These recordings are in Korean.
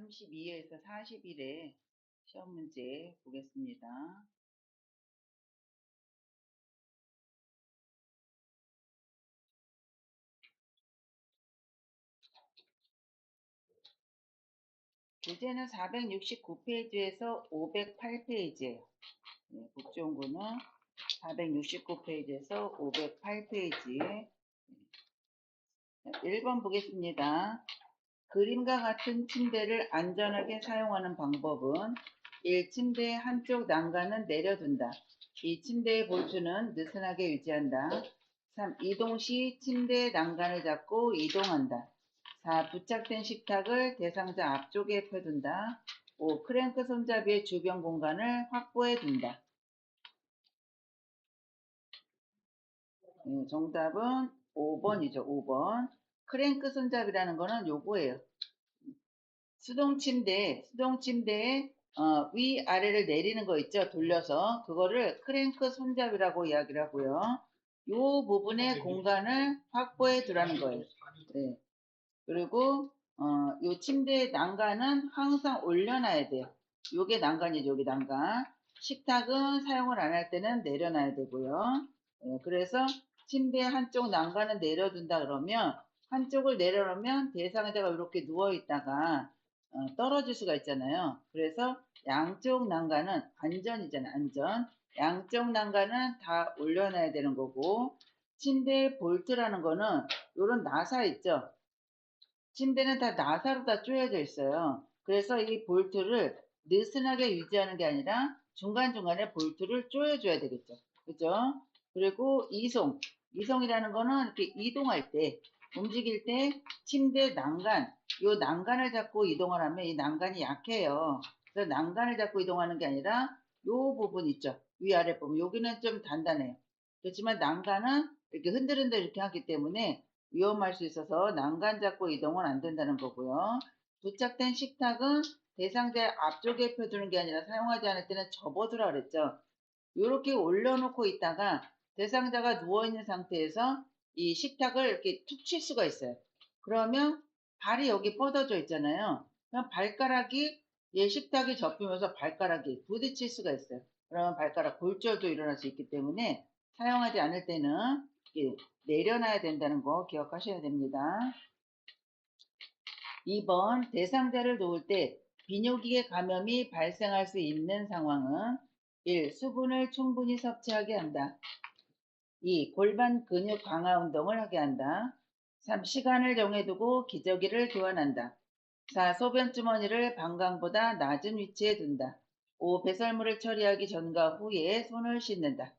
32에서 40일에 시험 문제 보겠습니다. 교재는 469페이지에서 508페이지예요. 네, 국정고는 469페이지에서 508페이지. 1번 보겠습니다. 그림과 같은 침대를 안전하게 사용하는 방법은 1. 침대의 한쪽 난간은 내려둔다. 2. 침대의 볼트는 느슨하게 유지한다. 3. 이동 시 침대의 난간을 잡고 이동한다. 4. 부착된 식탁을 대상자 앞쪽에 펴둔다. 5. 크랭크 손잡이의 주변 공간을 확보해 둔다. 정답은 5번이죠. 5번. 크랭크 손잡이라는 거는 요거예요. 수동 침대에 위아래를 내리는 거 있죠? 돌려서 그거를 크랭크 손잡이라고 이야기를 하고요. 요 부분의 공간을 확보해 두라는 거예요. 네. 그리고 요 침대의 난간은 항상 올려놔야 돼요. 요게 난간이죠. 요게 난간. 식탁은 사용을 안 할 때는 내려놔야 되고요. 그래서 침대 한쪽 난간을 내려둔다 그러면 한쪽을 내려놓으면 대상자가 이렇게 누워 있다가 떨어질 수가 있잖아요. 그래서 양쪽 난간은 안전이잖아요. 안전. 양쪽 난간은 다 올려놔야 되는 거고, 침대 볼트라는 거는 요런 나사 있죠. 침대는 다 나사로 다 조여져 있어요. 그래서 이 볼트를 느슨하게 유지하는 게 아니라 중간중간에 볼트를 조여줘야 되겠죠. 그죠? 그리고 이송이라는 거는 이렇게 이동할 때, 움직일 때 침대 난간, 요 난간을 잡고 이동을 하면 이 난간이 약해요. 그래서 난간을 잡고 이동하는 게 아니라 요 부분 있죠. 위아래 부분. 여기는 좀 단단해요. 그렇지만 난간은 이렇게 흔들흔들 이렇게 하기 때문에 위험할 수 있어서 난간 잡고 이동은 안 된다는 거고요. 부착된 식탁은 대상자 앞쪽에 펴두는 게 아니라 사용하지 않을 때는 접어두라 그랬죠. 이렇게 올려놓고 있다가 대상자가 누워있는 상태에서 이 식탁을 이렇게 툭 칠 수가 있어요. 그러면 발이 여기 뻗어져 있잖아요. 그럼 발가락이 식탁이 접히면서 발가락이 부딪힐 수가 있어요. 그러면 발가락 골절도 일어날 수 있기 때문에 사용하지 않을 때는 내려놔야 된다는 거 기억하셔야 됩니다. 2번 대상자를 놓을 때 비뇨기계 감염이 발생할 수 있는 상황은 1. 수분을 충분히 섭취하게 한다. 2. 골반 근육 강화 운동을 하게 한다. 3. 시간을 정해두고 기저귀를 교환한다. 4. 소변 주머니를 방광보다 낮은 위치에 둔다. 5. 배설물을 처리하기 전과 후에 손을 씻는다.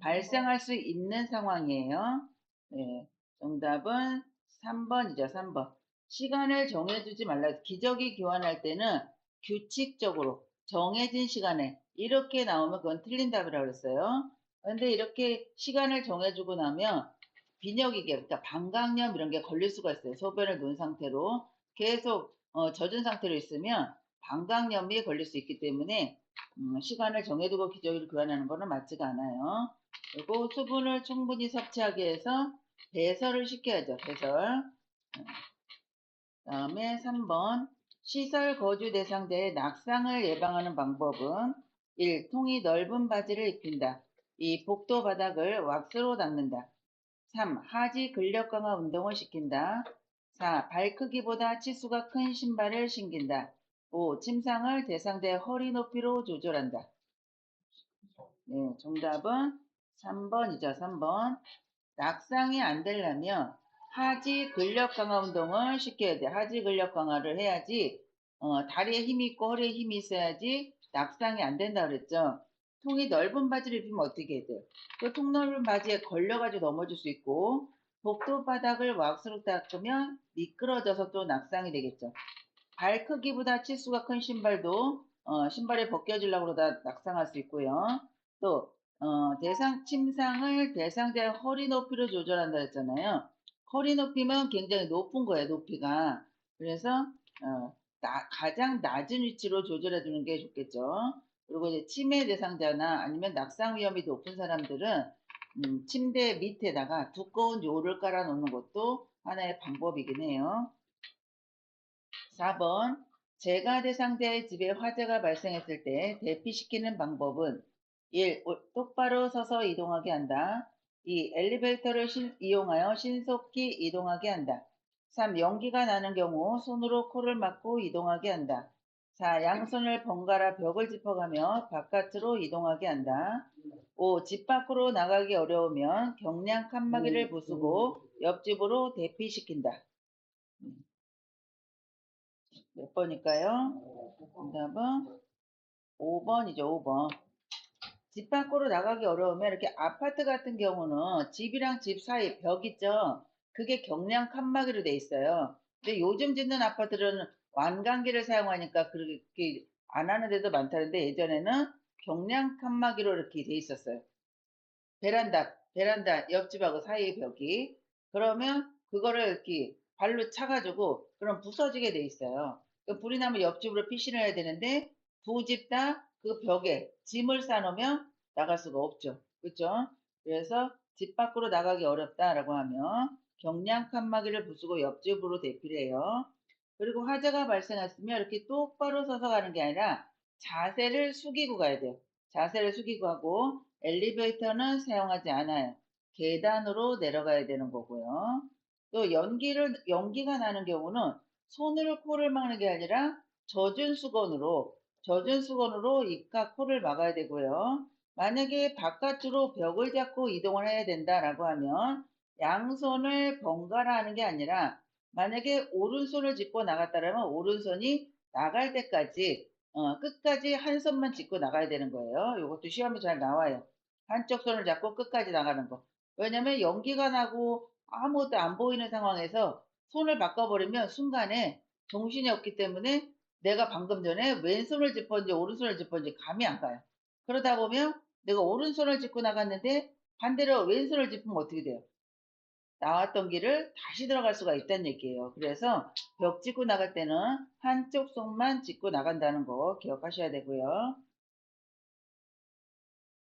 발생할 수 있는 상황이에요. 네, 정답은 3번이죠. 3번. 시간을 정해두지 말라. 기저귀 교환할 때는 규칙적으로 정해진 시간에 이렇게 나오면 그건 틀린 답이라고 그랬어요. 근데 이렇게 시간을 정해주고 나면 비뇨기계, 그러니까 방광염 이런 게 걸릴 수가 있어요. 소변을 놓은 상태로 계속 젖은 상태로 있으면 방광염이 걸릴 수 있기 때문에 시간을 정해두고 기저귀를 교환하는 것은 맞지가 않아요. 그리고 수분을 충분히 섭취하기 위해서 배설을 시켜야죠. 배설. 다음에 3번 시설 거주 대상자의 낙상을 예방하는 방법은 1. 통이 넓은 바지를 입힌다. 2. 복도 바닥을 왁스로 닦는다. 3. 하지 근력 강화 운동을 시킨다. 4. 발 크기보다 치수가 큰 신발을 신긴다. 5. 침상을 대상자의 허리 높이로 조절한다. 네, 정답은 3번이죠. 3번. 낙상이 안 되려면 하지 근력 강화 운동을 시켜야 돼. 하지 근력 강화를 해야지 다리에 힘이 있고 허리에 힘이 있어야지 낙상이 안 된다 그랬죠. 통이 넓은 바지를 입으면 어떻게 해야 돼요? 그 통 넓은 바지에 걸려가지고 넘어질 수 있고 복도 바닥을 왁스로 닦으면 미끄러져서 또 낙상이 되겠죠. 발 크기보다 치수가 큰 신발도 신발이 벗겨지려고 그러다 낙상할 수 있고요. 또 침상을 대상자의 허리 높이로 조절한다 했잖아요. 허리 높이면 굉장히 높은 거예요, 높이가. 그래서 가장 낮은 위치로 조절해 주는 게 좋겠죠. 그리고 이제 치매 대상자나 아니면 낙상 위험이 높은 사람들은 침대 밑에다가 두꺼운 요를 깔아 놓는 것도 하나의 방법이긴 해요. 4번 재가 대상자의 집에 화재가 발생했을 때 대피시키는 방법은 1. 똑바로 서서 이동하게 한다. 2. 엘리베이터를 이용하여 신속히 이동하게 한다. 3. 연기가 나는 경우 손으로 코를 막고 이동하게 한다. 4. 양손을 번갈아 벽을 짚어가며 바깥으로 이동하게 한다. 5. 집 밖으로 나가기 어려우면 경량 칸막이를 부수고 옆집으로 대피시킨다. 몇 번일까요? 정답은 5번이죠, 5번. 집 밖으로 나가기 어려우면 이렇게 아파트 같은 경우는 집이랑 집 사이 벽 있죠? 그게 경량 칸막이로 돼 있어요. 근데 요즘 짓는 아파트들은 완강기를 사용하니까 그렇게 안 하는 데도 많다는데 예전에는 경량 칸막이로 이렇게 돼 있었어요. 베란다 옆집하고 사이 벽이. 그러면 그거를 이렇게 발로 차가지고 그럼 부서지게 돼 있어요. 불이 나면 옆집으로 피신을 해야 되는데 두 집 다 그 벽에 짐을 싸놓으면 나갈 수가 없죠. 그렇죠? 그래서 집 밖으로 나가기 어렵다라고 하면 경량 칸막이를 부수고 옆집으로 대피를 해요. 그리고 화재가 발생했으면 이렇게 똑바로 서서 가는 게 아니라 자세를 숙이고 가야 돼요. 자세를 숙이고 하고 엘리베이터는 사용하지 않아요. 계단으로 내려가야 되는 거고요. 또 연기가 나는 경우는 손으로 코를 막는 게 아니라 젖은 수건으로 입과 코를 막아야 되고요. 만약에 바깥으로 벽을 잡고 이동을 해야 된다라고 하면 양손을 번갈아 하는 게 아니라 만약에 오른손을 짚고 나갔다라면 오른손이 나갈 때까지 끝까지 한 손만 짚고 나가야 되는 거예요. 이것도 시험에 잘 나와요. 한쪽 손을 잡고 끝까지 나가는 거. 왜냐면 연기가 나고 아무것도 안 보이는 상황에서 손을 바꿔버리면 순간에 정신이 없기 때문에 내가 방금 전에 왼손을 짚었는지 오른손을 짚었는지 감이 안 가요. 그러다 보면 내가 오른손을 짚고 나갔는데 반대로 왼손을 짚으면 어떻게 돼요? 나왔던 길을 다시 들어갈 수가 있다는 얘기예요. 그래서 벽 짚고 나갈 때는 한쪽 손만 짚고 나간다는 거 기억하셔야 되고요.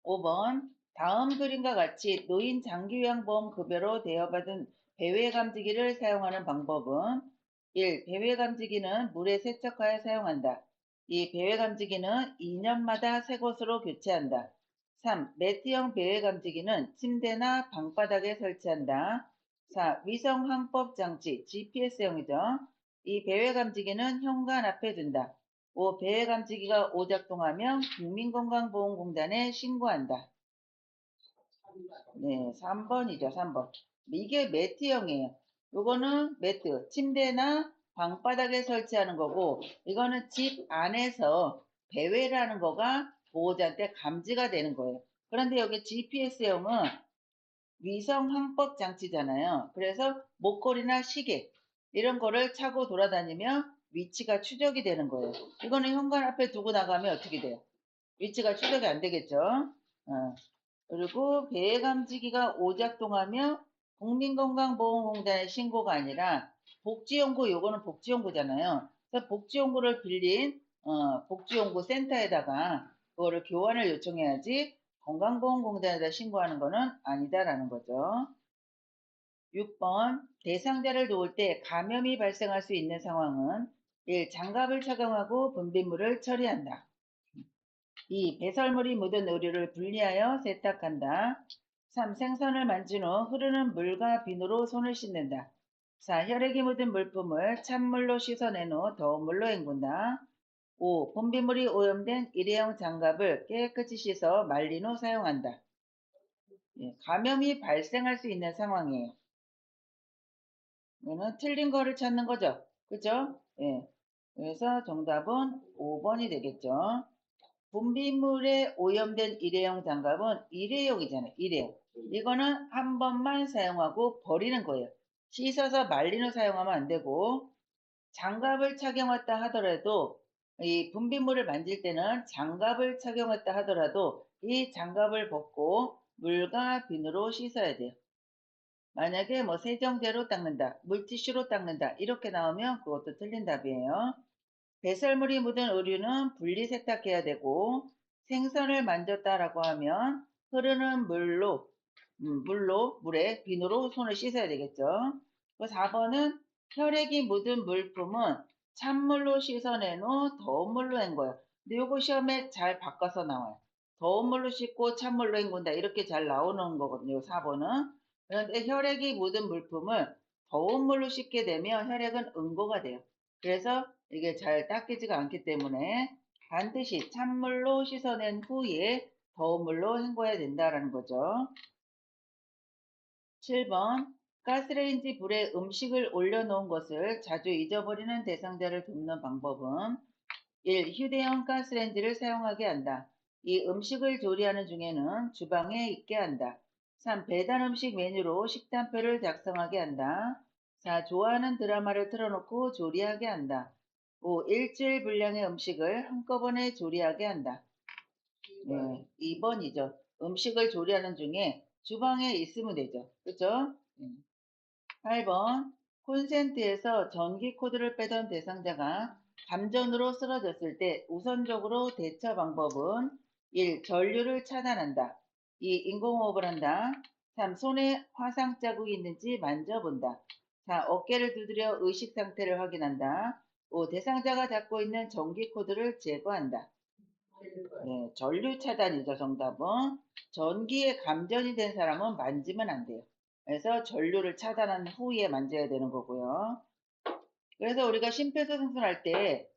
5번 다음 그림과 같이 노인 장기요양보험 급여로 대여받은 배외감지기를 사용하는 방법은 1. 배외감지기는 물에 세척하여 사용한다. 2. 배외감지기는 2년마다 새 것으로 교체한다. 3. 매트형 배외감지기는 침대나 방바닥에 설치한다. 4. 위성항법 장치 GPS형이죠. 이 배외감지기는 현관 앞에 둔다. 5. 배외감지기가 오작동하면 국민건강보험공단에 신고한다. 네, 3번이죠, 3번. 이게 매트형이에요. 요거는 매트, 침대나 방바닥에 설치하는 거고, 이거는 집 안에서 배외라는 거가 보호자한테 감지가 되는 거예요. 그런데 여기 GPS형은 위성 항법 장치잖아요. 그래서 목걸이나 시계 이런 거를 차고 돌아다니면 위치가 추적이 되는 거예요. 이거는 현관 앞에 두고 나가면 어떻게 돼요? 위치가 추적이 안 되겠죠. 그리고 배감지기가 오작동하면 국민건강보험공단에 신고가 아니라 복지연구, 요거는 복지연구잖아요. 그래서 복지연구를 빌린 복지연구 센터에다가 그거를 교환을 요청해야지 건강보험공단에다 신고하는 거는 아니다라는 거죠. 6번 대상자를 도울 때 감염이 발생할 수 있는 상황은 1. 장갑을 착용하고 분비물을 처리한다. 2. 배설물이 묻은 의류를 분리하여 세탁한다. 3. 생선을 만진 후 흐르는 물과 비누로 손을 씻는다. 4. 혈액이 묻은 물품을 찬물로 씻어낸 후 더운 물로 헹군다. 5. 분비물이 오염된 일회용 장갑을 깨끗이 씻어 말린 후 사용한다. 예, 감염이 발생할 수 있는 상황이에요. 이거는 틀린 거를 찾는 거죠. 그죠? 예. 그래서 정답은 5번이 되겠죠. 분비물에 오염된 일회용 장갑은 일회용이잖아요. 일회용. 이거는 한 번만 사용하고 버리는 거예요. 씻어서 말린 후 사용하면 안 되고 장갑을 착용했다 하더라도 이 분비물을 만질 때는 장갑을 착용했다 하더라도 이 장갑을 벗고 물과 비누로 씻어야 돼요. 만약에 뭐 세정제로 닦는다, 물티슈로 닦는다 이렇게 나오면 그것도 틀린 답이에요. 배설물이 묻은 의류는 분리 세탁해야 되고 생선을 만졌다라고 하면 흐르는 물에 비누로 손을 씻어야 되겠죠. 그 4번은 혈액이 묻은 물품은 찬물로 씻어낸 후 더운 물로 헹궈요. 근데 요거 시험에 잘 바꿔서 나와요. 더운 물로 씻고 찬물로 헹군다. 이렇게 잘 나오는 거거든요, 4번은. 그런데 혈액이 묻은 물품을 더운 물로 씻게 되면 혈액은 응고가 돼요. 그래서 이게 잘 닦이지가 않기 때문에 반드시 찬물로 씻어낸 후에 더운 물로 헹궈야 된다라는 거죠. 7번 가스레인지 불에 음식을 올려놓은 것을 자주 잊어버리는 대상자를 돕는 방법은 1. 휴대용 가스레인지를 사용하게 한다. 2. 음식을 조리하는 중에는 주방에 있게 한다. 3. 배달 음식 메뉴로 식단표를 작성하게 한다. 4. 좋아하는 드라마를 틀어놓고 조리하게 한다. 5. 일주일 분량의 음식을 한꺼번에 조리하게 한다. 네, 2번이죠. 음식을 조리하는 중에 주방에 있으면 되죠. 그죠? 8번 콘센트에서 전기 코드를 빼던 대상자가 감전으로 쓰러졌을 때 우선적으로 대처 방법은 1. 전류를 차단한다. 2. 인공호흡을 한다. 3. 손에 화상 자국이 있는지 만져본다. 4. 어깨를 두드려 의식 상태를 확인한다. 5. 대상자가 잡고 있는 전기 코드를 제거한다. 네, 전류 차단이죠, 정답은. 전기에 감전이 된 사람은 만지면 안 돼요. 그래서 전류를 차단한 후에 만져야 되는 거고요. 그래서 우리가 심폐소생술 때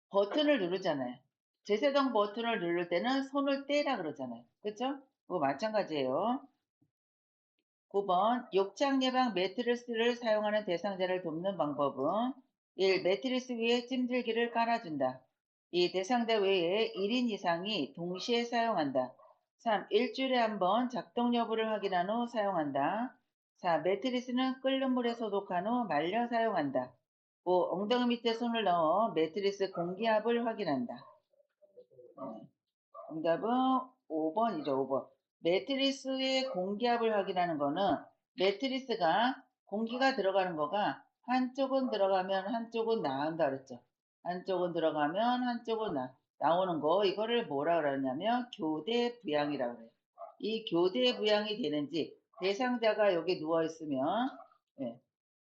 버튼을 누르잖아요. 제세동 버튼을 누를 때는 손을 떼라 그러잖아요. 그렇죠? 그거 마찬가지예요. 9번 욕창 예방 매트리스를 사용하는 대상자를 돕는 방법은 1. 매트리스 위에 찜질기를 깔아준다. 2. 대상자 외에 1인 이상이 동시에 사용한다. 3. 일주일에 한 번 작동 여부를 확인한 후 사용한다. 4. 매트리스는 끓는 물에 소독한 후 말려 사용한다. 5. 엉덩이 밑에 손을 넣어 매트리스 공기압을 확인한다. 정답은 5번이죠, 5번. 매트리스의 공기압을 확인하는 거는 매트리스가 공기가 들어가는 거가 한쪽은 들어가면 한쪽은 나온다 그랬죠. 한쪽은 들어가면 한쪽은 나오는 거, 이거를 뭐라 그러냐면 교대 부양이라고 그래요. 이 교대 부양이 되는지 대상자가 여기 누워 있으면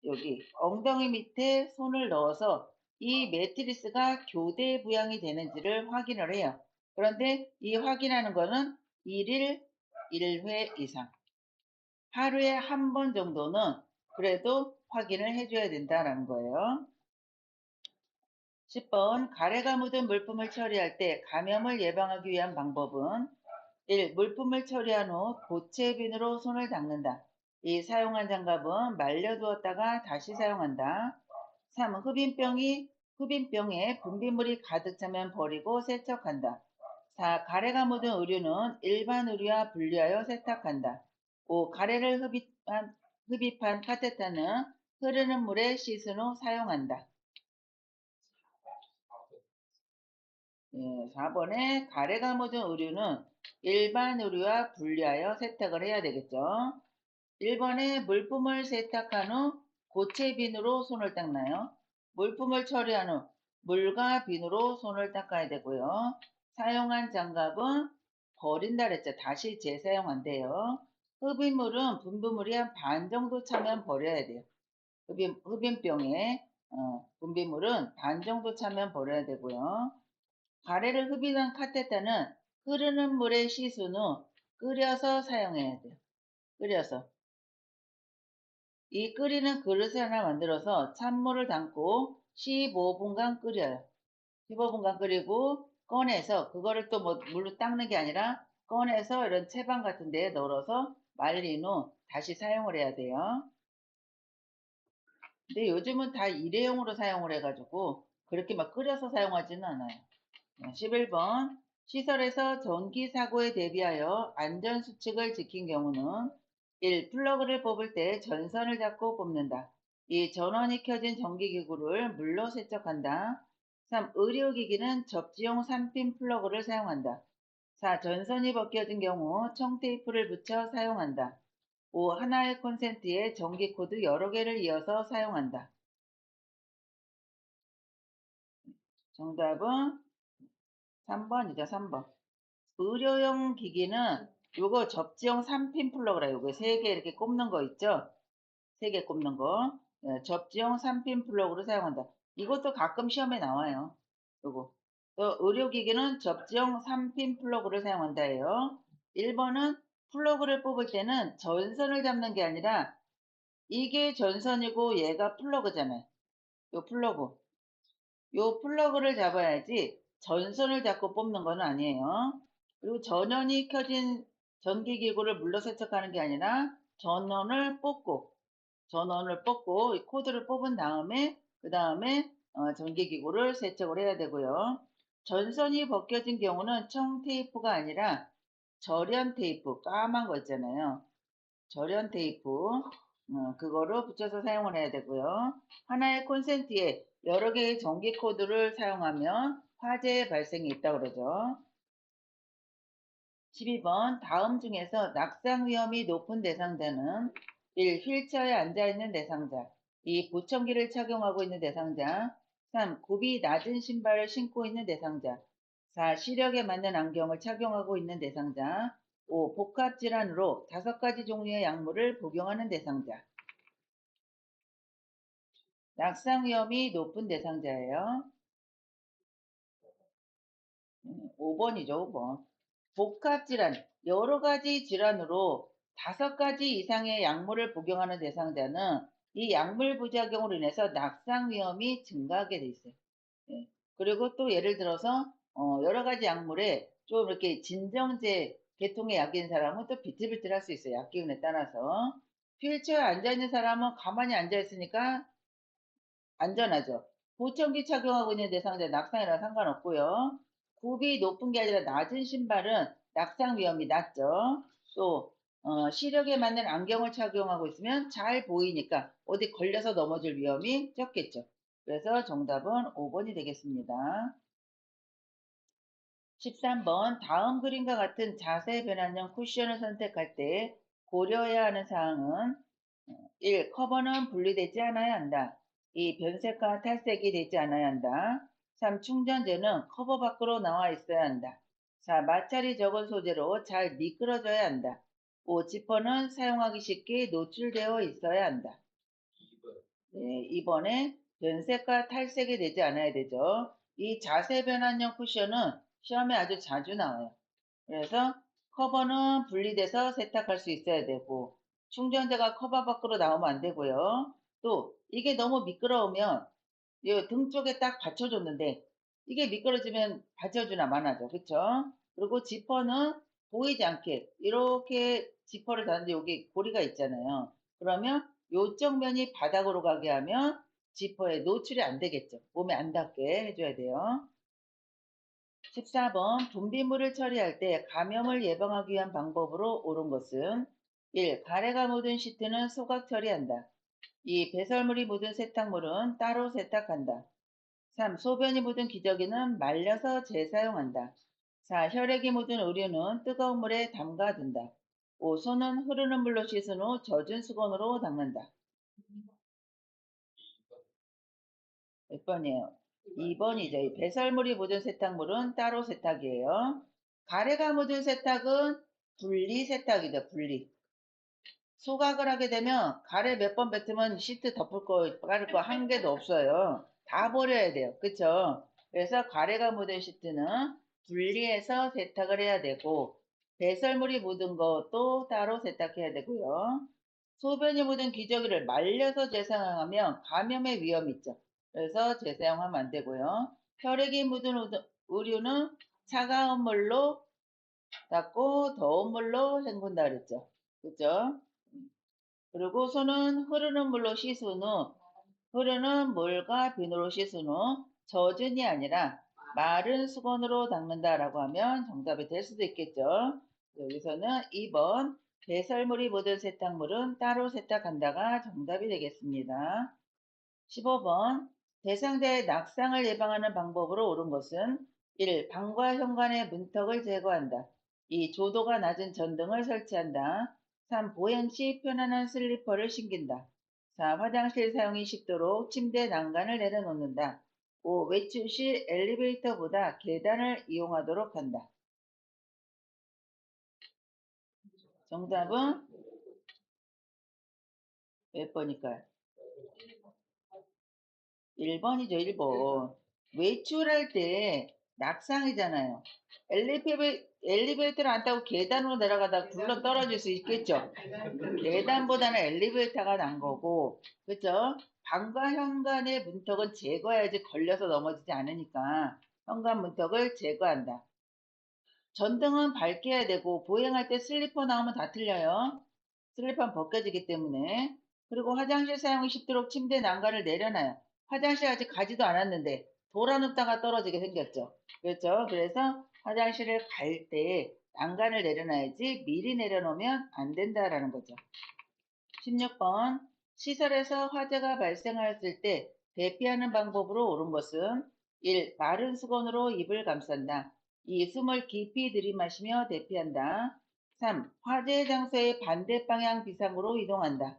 여기 엉덩이 밑에 손을 넣어서 이 매트리스가 교대 부양이 되는지를 확인을 해요. 그런데 이 확인하는 거는 1일 1회 이상. 하루에 한 번 정도는 그래도 확인을 해줘야 된다는 거예요. 10번 가래가 묻은 물품을 처리할 때 감염을 예방하기 위한 방법은 1. 물품을 처리한 후 고체빈으로 손을 닦는다. 2. 사용한 장갑은 말려두었다가 다시 사용한다. 3. 흡인병에 분비물이 가득 차면 버리고 세척한다. 4. 가래가 묻은 의류는 일반 의류와 분리하여 세탁한다. 5. 가래를 흡입한 카테타는 흐르는 물에 씻은 후 사용한다. 4번에 가래가 묻은 의류는 일반 의류와 분리하여 세탁을 해야 되겠죠. 1번에 물품을 세탁한 후 고체빈으로 손을 닦나요? 물품을 처리한 후 물과 비누로 손을 닦아야 되고요. 사용한 장갑은 버린다 그랬죠. 다시 재사용한대요. 흡입물은 분비물이 한 반 정도 차면 버려야 돼요. 흡인병에 분비물은 반 정도 차면 버려야 되고요. 가래를 흡입한 카테타는 흐르는 물에 씻은 후 끓여서 사용해야 돼요. 끓여서. 이 끓이는 그릇을 하나 만들어서 찬물을 담고 15분간 끓여요. 15분간 끓이고 꺼내서 그거를 또 뭐 물로 닦는 게 아니라 꺼내서 이런 채반 같은 데에 널어서 말린 후 다시 사용을 해야 돼요. 근데 요즘은 다 일회용으로 사용을 해가지고 그렇게 막 끓여서 사용하지는 않아요. 11번 시설에서 전기 사고에 대비하여 안전 수칙을 지킨 경우는 1. 플러그를 뽑을 때 전선을 잡고 뽑는다. 2. 전원이 켜진 전기기구를 물로 세척한다. 3. 의료기기는 접지용 3핀 플러그를 사용한다. 4. 전선이 벗겨진 경우 청테이프를 붙여 사용한다. 5. 하나의 콘센트에 전기코드 여러 개를 이어서 사용한다. 정답은 3번이죠, 3번. 의료용 기기는 요거 접지용 3핀 플러그라 요거 3개 이렇게 꼽는 거 있죠? 3개 꼽는 거. 접지용 3핀 플러그로 사용한다. 이것도 가끔 시험에 나와요. 요거. 또 의료기기는 접지형 3핀 플러그를 사용한다예요. 1번은 플러그를 뽑을 때는 전선을 잡는 게 아니라 이게 전선이고 얘가 플러그잖아요. 요 플러그. 요 플러그를 잡아야지 전선을 잡고 뽑는 건 아니에요. 그리고 전원이 켜진 전기기구를 물로 세척하는 게 아니라 전원을 뽑고 이 코드를 뽑은 다음에 그 다음에 전기기구를 세척을 해야 되고요. 전선이 벗겨진 경우는 청 테이프가 아니라 절연 테이프 까만 거 있잖아요. 절연 테이프 그거로 붙여서 사용을 해야 되고요. 하나의 콘센트에 여러 개의 전기 코드를 사용하면 화재 발생이 있다고 그러죠. 12번 다음 중에서 낙상 위험이 높은 대상자는 1. 휠체어에 앉아있는 대상자 2. 보청기를 착용하고 있는 대상자 3. 굽이 낮은 신발을 신고 있는 대상자 4. 시력에 맞는 안경을 착용하고 있는 대상자 5. 복합질환으로 5가지 종류의 약물을 복용하는 대상자 낙상 위험이 높은 대상자예요. 5번이죠, 5번. 복합질환, 여러 가지 질환으로 5가지 이상의 약물을 복용하는 대상자는 이 약물 부작용으로 인해서 낙상 위험이 증가하게 돼 있어요. 예. 그리고 또 예를 들어서 여러 가지 약물에 좀 이렇게 진정제 계통의 약인 사람은 또 비틀비틀할 수 있어요. 약 기운에 따라서. 휠체어에 앉아있는 사람은 가만히 앉아있으니까 안전하죠. 보청기 착용하고 있는 대상자 낙상이랑 상관없고요. 굽이 높은 게 아니라 낮은 신발은 낙상 위험이 낮죠. 또 시력에 맞는 안경을 착용하고 있으면 잘 보이니까 어디 걸려서 넘어질 위험이 적겠죠. 그래서 정답은 5번이 되겠습니다. 13번 다음 그림과 같은 자세 변환형 쿠션을 선택할 때 고려해야 하는 사항은 1. 커버는 분리되지 않아야 한다. 2. 변색과 탈색이 되지 않아야 한다. 3. 충전재는 커버 밖으로 나와 있어야 한다. 4. 마찰이 적은 소재로 잘 미끄러져야 한다. 5. 지퍼는 사용하기 쉽게 노출되어 있어야 한다. 네, 이번에 변색과 탈색이 되지 않아야 되죠. 이 자세 변환형 쿠션은 시험에 아주 자주 나와요. 그래서 커버는 분리돼서 세탁할 수 있어야 되고 충전재가 커버 밖으로 나오면 안 되고요. 또 이게 너무 미끄러우면 이 등 쪽에 딱 받쳐줬는데 이게 미끄러지면 받쳐주나 마나죠. 그쵸? 그리고 지퍼는 보이지 않게 이렇게 지퍼를 다는데 여기 고리가 있잖아요. 그러면 요쪽 면이 바닥으로 가게 하면 지퍼에 노출이 안 되겠죠. 몸에 안 닿게 해줘야 돼요. 14번 분비물을 처리할 때 감염을 예방하기 위한 방법으로 옳은 것은 1. 가래가 묻은 시트는 소각 처리한다. 2. 배설물이 묻은 세탁물은 따로 세탁한다. 3. 소변이 묻은 기저귀는 말려서 재사용한다. 4. 혈액이 묻은 의류는 뜨거운 물에 담가둔다. 5. 손은 흐르는 물로 씻은 후 젖은 수건으로 닦는다. 몇 번이에요? 2번이죠. 이 배설물이 묻은 세탁물은 따로 세탁이에요. 가래가 묻은 세탁은 분리 세탁이죠. 분리. 소각을 하게 되면 가래 몇 번 뱉으면 시트 덮을 거, 깔을 거 한 개도 없어요. 다 버려야 돼요. 그쵸? 그래서 가래가 묻은 시트는 분리해서 세탁을 해야 되고, 배설물이 묻은 것도 따로 세탁해야 되고요. 소변이 묻은 기저귀를 말려서 재사용하면 감염의 위험이 있죠. 그래서 재사용하면 안 되고요. 혈액이 묻은 의류는 차가운 물로 닦고 더운 물로 헹군다 그랬죠. 그죠? 그리고 손은 흐르는 물로 씻은 후 흐르는 물과 비누로 씻은 후 젖은이 아니라 마른 수건으로 닦는다라고 하면 정답이 될 수도 있겠죠. 여기서는 2번 배설물이 묻은 세탁물은 따로 세탁한다가 정답이 되겠습니다. 15번 대상자의 낙상을 예방하는 방법으로 옳은 것은 1. 방과 현관의 문턱을 제거한다. 2. 조도가 낮은 전등을 설치한다. 3. 보행 시 편안한 슬리퍼를 신긴다. 4. 화장실 사용이 쉽도록 침대 난간을 내려놓는다. 5. 외출 시 엘리베이터보다 계단을 이용하도록 한다. 정답은 몇 번일까요? 1번이죠, 1번. 외출할 때 낙상이잖아요. 엘리베이터를 안 타고 계단으로 내려가다가 굴러 떨어질 수 있겠죠. 계단보다는 엘리베이터가 난 거고, 그죠? 방과 현관의 문턱은 제거해야지 걸려서 넘어지지 않으니까 현관 문턱을 제거한다. 전등은 밝게 해야 되고 보행할 때 슬리퍼 나오면 다 틀려요. 슬리퍼는 벗겨지기 때문에. 그리고 화장실 사용이 쉽도록 침대 난간을 내려놔요. 화장실 아직 가지도 않았는데 돌아눕다가 떨어지게 생겼죠. 그렇죠? 그래서 화장실을 갈 때 난간을 내려놔야지 미리 내려놓으면 안 된다라는 거죠. 16번 시설에서 화재가 발생하였을 때 대피하는 방법으로 옳은 것은 1. 마른 수건으로 입을 감싼다. 2. 숨을 깊이 들이마시며 대피한다. 3. 화재 장소의 반대 방향 비상으로 이동한다.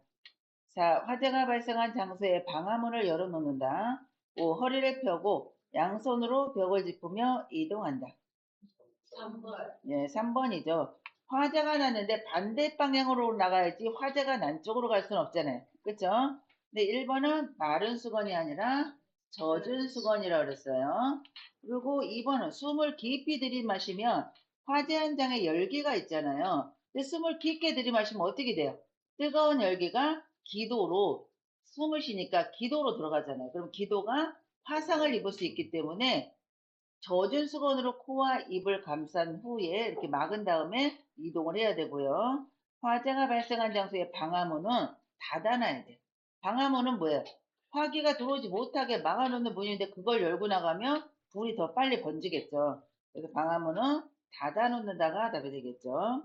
4. 화재가 발생한 장소의 방화문을 열어놓는다. 5. 허리를 펴고 양손으로 벽을 짚으며 이동한다. 3번. 예, 3번이죠. 화재가 났는데 반대 방향으로 나가야지 화재가 난 쪽으로 갈 수는 없잖아요. 그쵸? 근데 1번은 마른 수건이 아니라 젖은 수건이라고 그랬어요. 그리고 2번은 숨을 깊이 들이마시면 화재 현장에 열기가 있잖아요. 근데 숨을 깊게 들이마시면 어떻게 돼요? 뜨거운 열기가 기도로 숨을 쉬니까 기도로 들어가잖아요. 그럼 기도가 화상을 입을 수 있기 때문에 젖은 수건으로 코와 입을 감싼 후에 이렇게 막은 다음에 이동을 해야 되고요. 화재가 발생한 장소의 방화문은 닫아놔야 돼요. 방화문은 뭐예요? 화기가 들어오지 못하게 막아놓는 문인데 그걸 열고 나가면 불이 더 빨리 번지겠죠. 그래서 방화문은 닫아놓는다가 답이 되겠죠.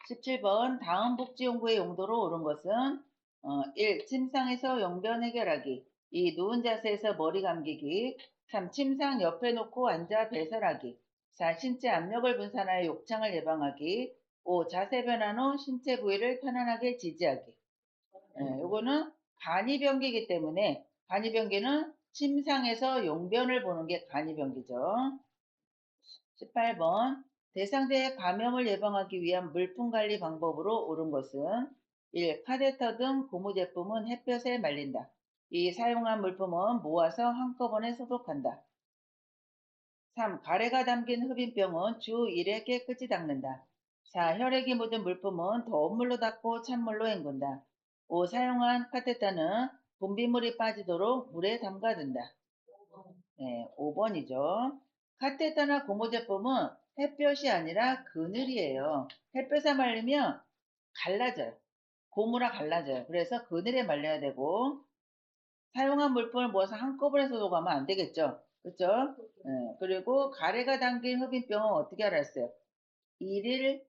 17번 다음 복지용구의 용도로 옳은 것은 1. 침상에서 용변 해결하기 2. 누운 자세에서 머리 감기기 3. 침상 옆에 놓고 앉아 배설하기 4. 신체 압력을 분산하여 욕창을 예방하기 5. 자세 변환 후 신체 부위를 편안하게 지지하기. 요거는 간이변기이기 때문에 간이변기는 침상에서 용변을 보는 게 간이변기죠. 18번 대상자의 감염을 예방하기 위한 물품 관리 방법으로 옳은 것은 1. 카데터 등 고무 제품은 햇볕에 말린다. 2. 사용한 물품은 모아서 한꺼번에 소독한다. 3. 가래가 담긴 흡입병은 주 1회 깨끗이 닦는다. 4. 혈액이 묻은 물품은 더운 물로 닦고 찬물로 헹군다. 5. 사용한 카테터는 분비물이 빠지도록 물에 담가둔다. 네, 5번이죠. 카테터나 고무 제품은 햇볕이 아니라 그늘이에요. 햇볕에 말리면 갈라져요. 고무라 갈라져요. 그래서 그늘에 말려야 되고 사용한 물품을 모아서 한꺼번에 소독하면 안 되겠죠. 그렇죠? 네, 그리고 가래가 담긴 흡입병은 어떻게 알았어요? 1일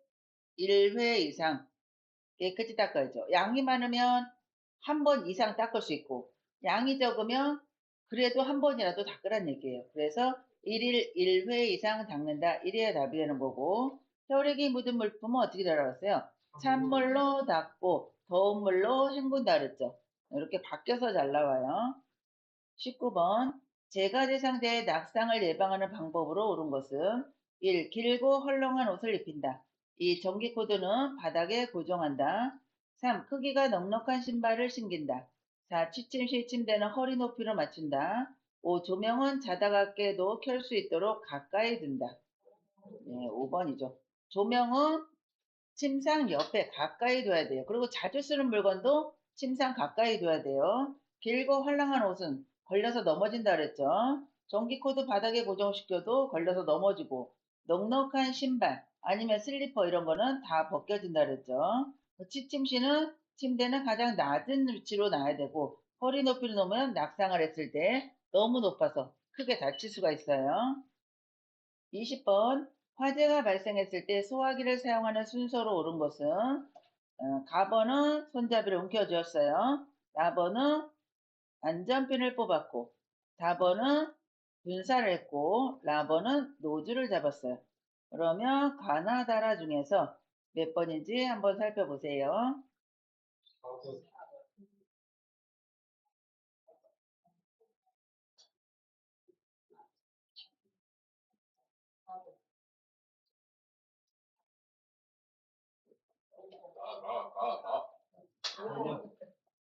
1회 이상 깨끗이 닦아야죠. 양이 많으면 한 번 이상 닦을 수 있고 양이 적으면 그래도 한 번이라도 닦으란 얘기예요. 그래서 1일 1회 이상 닦는다. 이래야 답이 되는 거고 혈액이 묻은 물품은 어떻게 들어갔어요? 찬물로 닦고 더운 물로 헹군다 그랬죠. 이렇게 바뀌어서 잘 나와요. 19번 재가 대상자의 낙상을 예방하는 방법으로 옳은 것은 1. 길고 헐렁한 옷을 입힌다. 2. 전기코드는 바닥에 고정한다. 3. 크기가 넉넉한 신발을 신긴다. 4. 취침 시 침대는 허리 높이로 맞춘다. 5. 조명은 자다가 깨도 켤 수 있도록 가까이 둔다. 네, 5번이죠. 조명은 침상 옆에 가까이 둬야 돼요. 그리고 자주 쓰는 물건도 침상 가까이 둬야 돼요. 길고 헐렁한 옷은 걸려서 넘어진다 그랬죠. 전기코드 바닥에 고정시켜도 걸려서 넘어지고 넉넉한 신발 아니면 슬리퍼 이런 거는 다 벗겨진다 그랬죠. 취침시는 침대는 가장 낮은 위치로 놔야 되고 허리 높이로 놓으면 낙상을 했을 때 너무 높아서 크게 다칠 수가 있어요. 20번 화재가 발생했을 때 소화기를 사용하는 순서로 옳은 것은 가번은 손잡이를 움켜쥐었어요. 라번은 안전핀을 뽑았고 다번은 분사를 했고 라번은 노즐을 잡았어요. 그러면 가나다라 중에서 몇 번인지 한번 살펴보세요.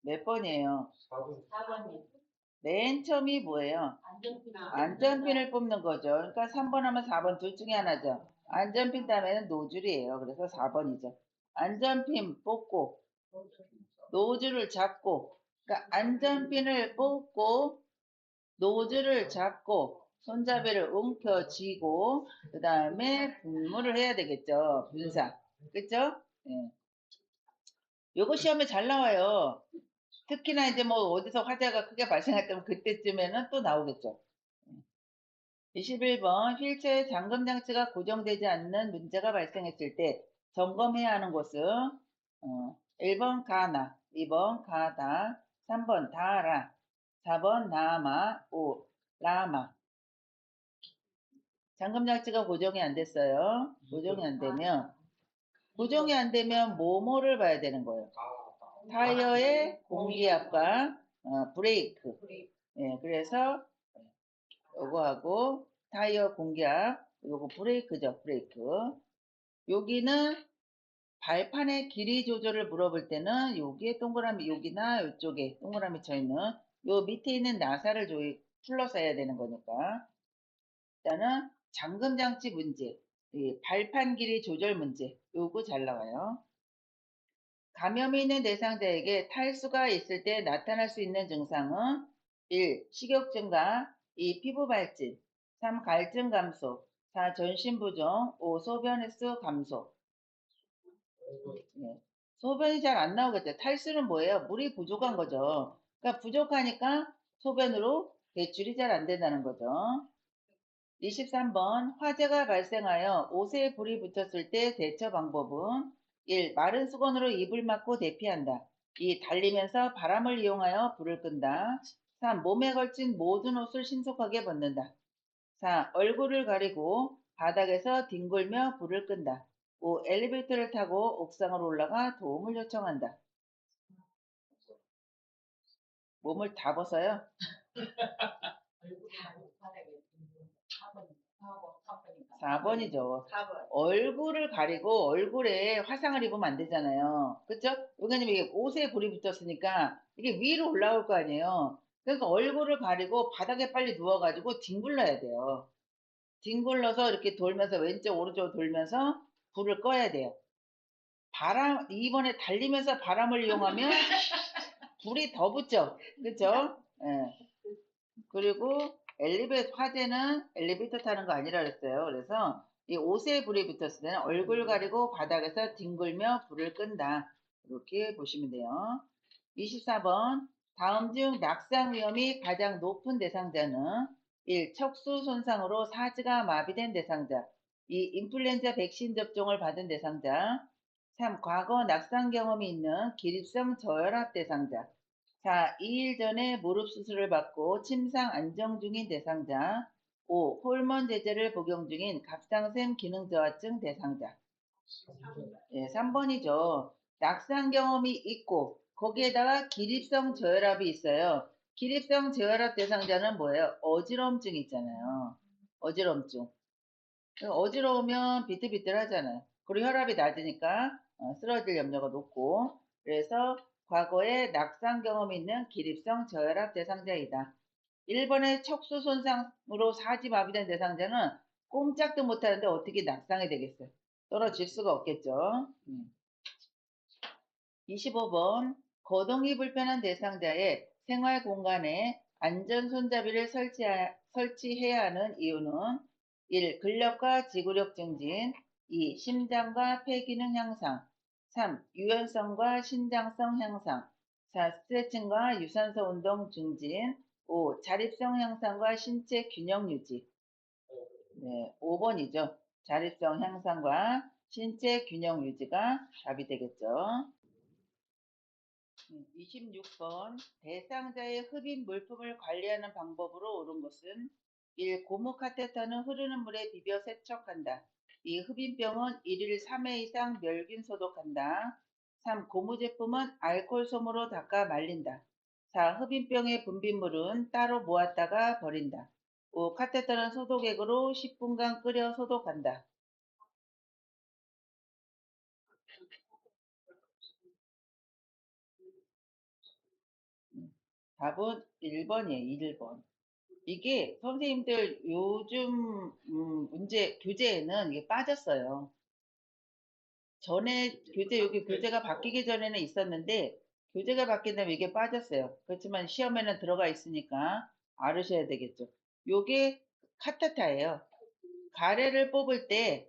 몇 번이에요? 4번. 맨 처음이 뭐예요? 안전핀을 뽑는 거죠. 그러니까 3번 하면 4번 둘 중에 하나죠. 안전핀 다음에는 노즐이에요. 그래서 4번이죠. 안전핀 뽑고 노즐을 잡고, 그러니까 안전핀을 뽑고 노즐을 잡고 손잡이를 움켜쥐고 그 다음에 분무를 해야 되겠죠. 분사. 그쵸? 예. 요거 시험에 잘 나와요. 특히나 이제 뭐 어디서 화재가 크게 발생할 때면 그때쯤에는 또 나오겠죠. 21번 휠체어의 잠금 장치가 고정되지 않는 문제가 발생했을 때 점검해야 하는 곳은 1번 가나, 2번 가다, 3번 다라, 4번 나마, 5 라마. 잠금 장치가 고정이 안 됐어요. 고정이 안 되면 뭐뭐를 봐야 되는 거예요. 타이어의 공기압과 브레이크. 예, 그래서 요거하고 타이어 공기압, 요거 브레이크죠, 브레이크. 여기는 발판의 길이 조절을 물어볼 때는 여기에 동그라미, 여기나 이쪽에 동그라미 쳐 있는 요 밑에 있는 나사를 풀러서 해야 되는 거니까. 일단은 잠금 장치 문제, 이 발판 길이 조절 문제, 요거 잘 나와요. 감염이 있는 대상자에게 탈수가 있을 때 나타날 수 있는 증상은 1. 식욕 증가, 2. 피부 발진, 3. 갈증 감소, 4. 전신 부종, 5. 소변 횟수 감소. 예. 소변이 잘 안 나오겠죠. 탈수는 뭐예요? 물이 부족한 거죠. 그러니까 부족하니까 소변으로 배출이 잘 안 된다는 거죠. 23번 화재가 발생하여 옷에 불이 붙었을 때 대처 방법은 1. 마른 수건으로 입을 막고 대피한다. 2. 달리면서 바람을 이용하여 불을 끈다. 3. 몸에 걸친 모든 옷을 신속하게 벗는다. 4. 얼굴을 가리고 바닥에서 뒹굴며 불을 끈다. 5. 엘리베이터를 타고 옥상으로 올라가 도움을 요청한다. 몸을 다 벗어요? 4번이죠. 얼굴을 가리고 얼굴에 화상을 입으면 안 되잖아요. 그쵸? 왜냐면 이게 옷에 불이 붙었으니까 이게 위로 올라올 거 아니에요. 그러니까 얼굴을 가리고 바닥에 빨리 누워가지고 뒹굴러야 돼요. 뒹굴러서 이렇게 돌면서 왼쪽 오른쪽 돌면서 불을 꺼야 돼요. 이번에 달리면서 바람을 이용하면 불이 더 붙죠. 그쵸? 예. 그리고 화재는 엘리베이터 타는 거 아니라 그랬어요. 그래서 이 옷에 불이 붙었을 때는 얼굴 가리고 바닥에서 뒹굴며 불을 끈다. 이렇게 보시면 돼요. 24번 다음 중 낙상 위험이 가장 높은 대상자는 1. 척수 손상으로 사지가 마비된 대상자, 2. 인플루엔자 백신 접종을 받은 대상자, 3. 과거 낙상 경험이 있는 기립성 저혈압 대상자, 4. 2일 전에 무릎 수술을 받고 침상 안정 중인 대상자, 5. 호르몬 제제를 복용 중인 갑상샘 기능 저하증 대상자. 예, 3번이죠. 낙상 경험이 있고 거기에다가 기립성 저혈압이 있어요. 기립성 저혈압 대상자는 뭐예요? 어지럼증 있잖아요. 어지럼증. 어지러우면 비틀비틀하잖아요. 그리고 혈압이 낮으니까 쓰러질 염려가 높고, 그래서 과거에 낙상 경험이 있는 기립성 저혈압 대상자이다. 1번의 척수 손상으로 사지 마비된 대상자는 꼼짝도 못하는데 어떻게 낙상이 되겠어요? 떨어질 수가 없겠죠. 25번 거동이 불편한 대상자의 생활 공간에 안전 손잡이를 설치해야 하는 이유는 1. 근력과 지구력 증진, 2. 심장과 폐기능 향상, 3. 유연성과 신장성 향상, 4. 스트레칭과 유산소 운동 증진, 5. 자립성 향상과 신체 균형 유지. 네, 5번이죠. 자립성 향상과 신체 균형 유지가 답이 되겠죠. 26번 대상자의 흡입 물품을 관리하는 방법으로 옳은 것은 1. 고무 카테터는 흐르는 물에 비벼 세척한다. 2. 흡입병은 1일 3회 이상 멸균 소독한다. 3. 고무 제품은 알코올 솜으로 닦아 말린다. 4. 흡입병의 분비물은 따로 모았다가 버린다. 5. 카테터는 소독액으로 10분간 끓여 소독한다. 답은 1번이에요. 1번. 이게 선생님들 요즘 문제 교재에는 이게 빠졌어요. 전에 교재 여기 교재가 바뀌기 전에는 있었는데 교재가 바뀐 다음에 이게 빠졌어요. 그렇지만 시험에는 들어가 있으니까 알으셔야 되겠죠. 요게 카타타예요. 가래를 뽑을 때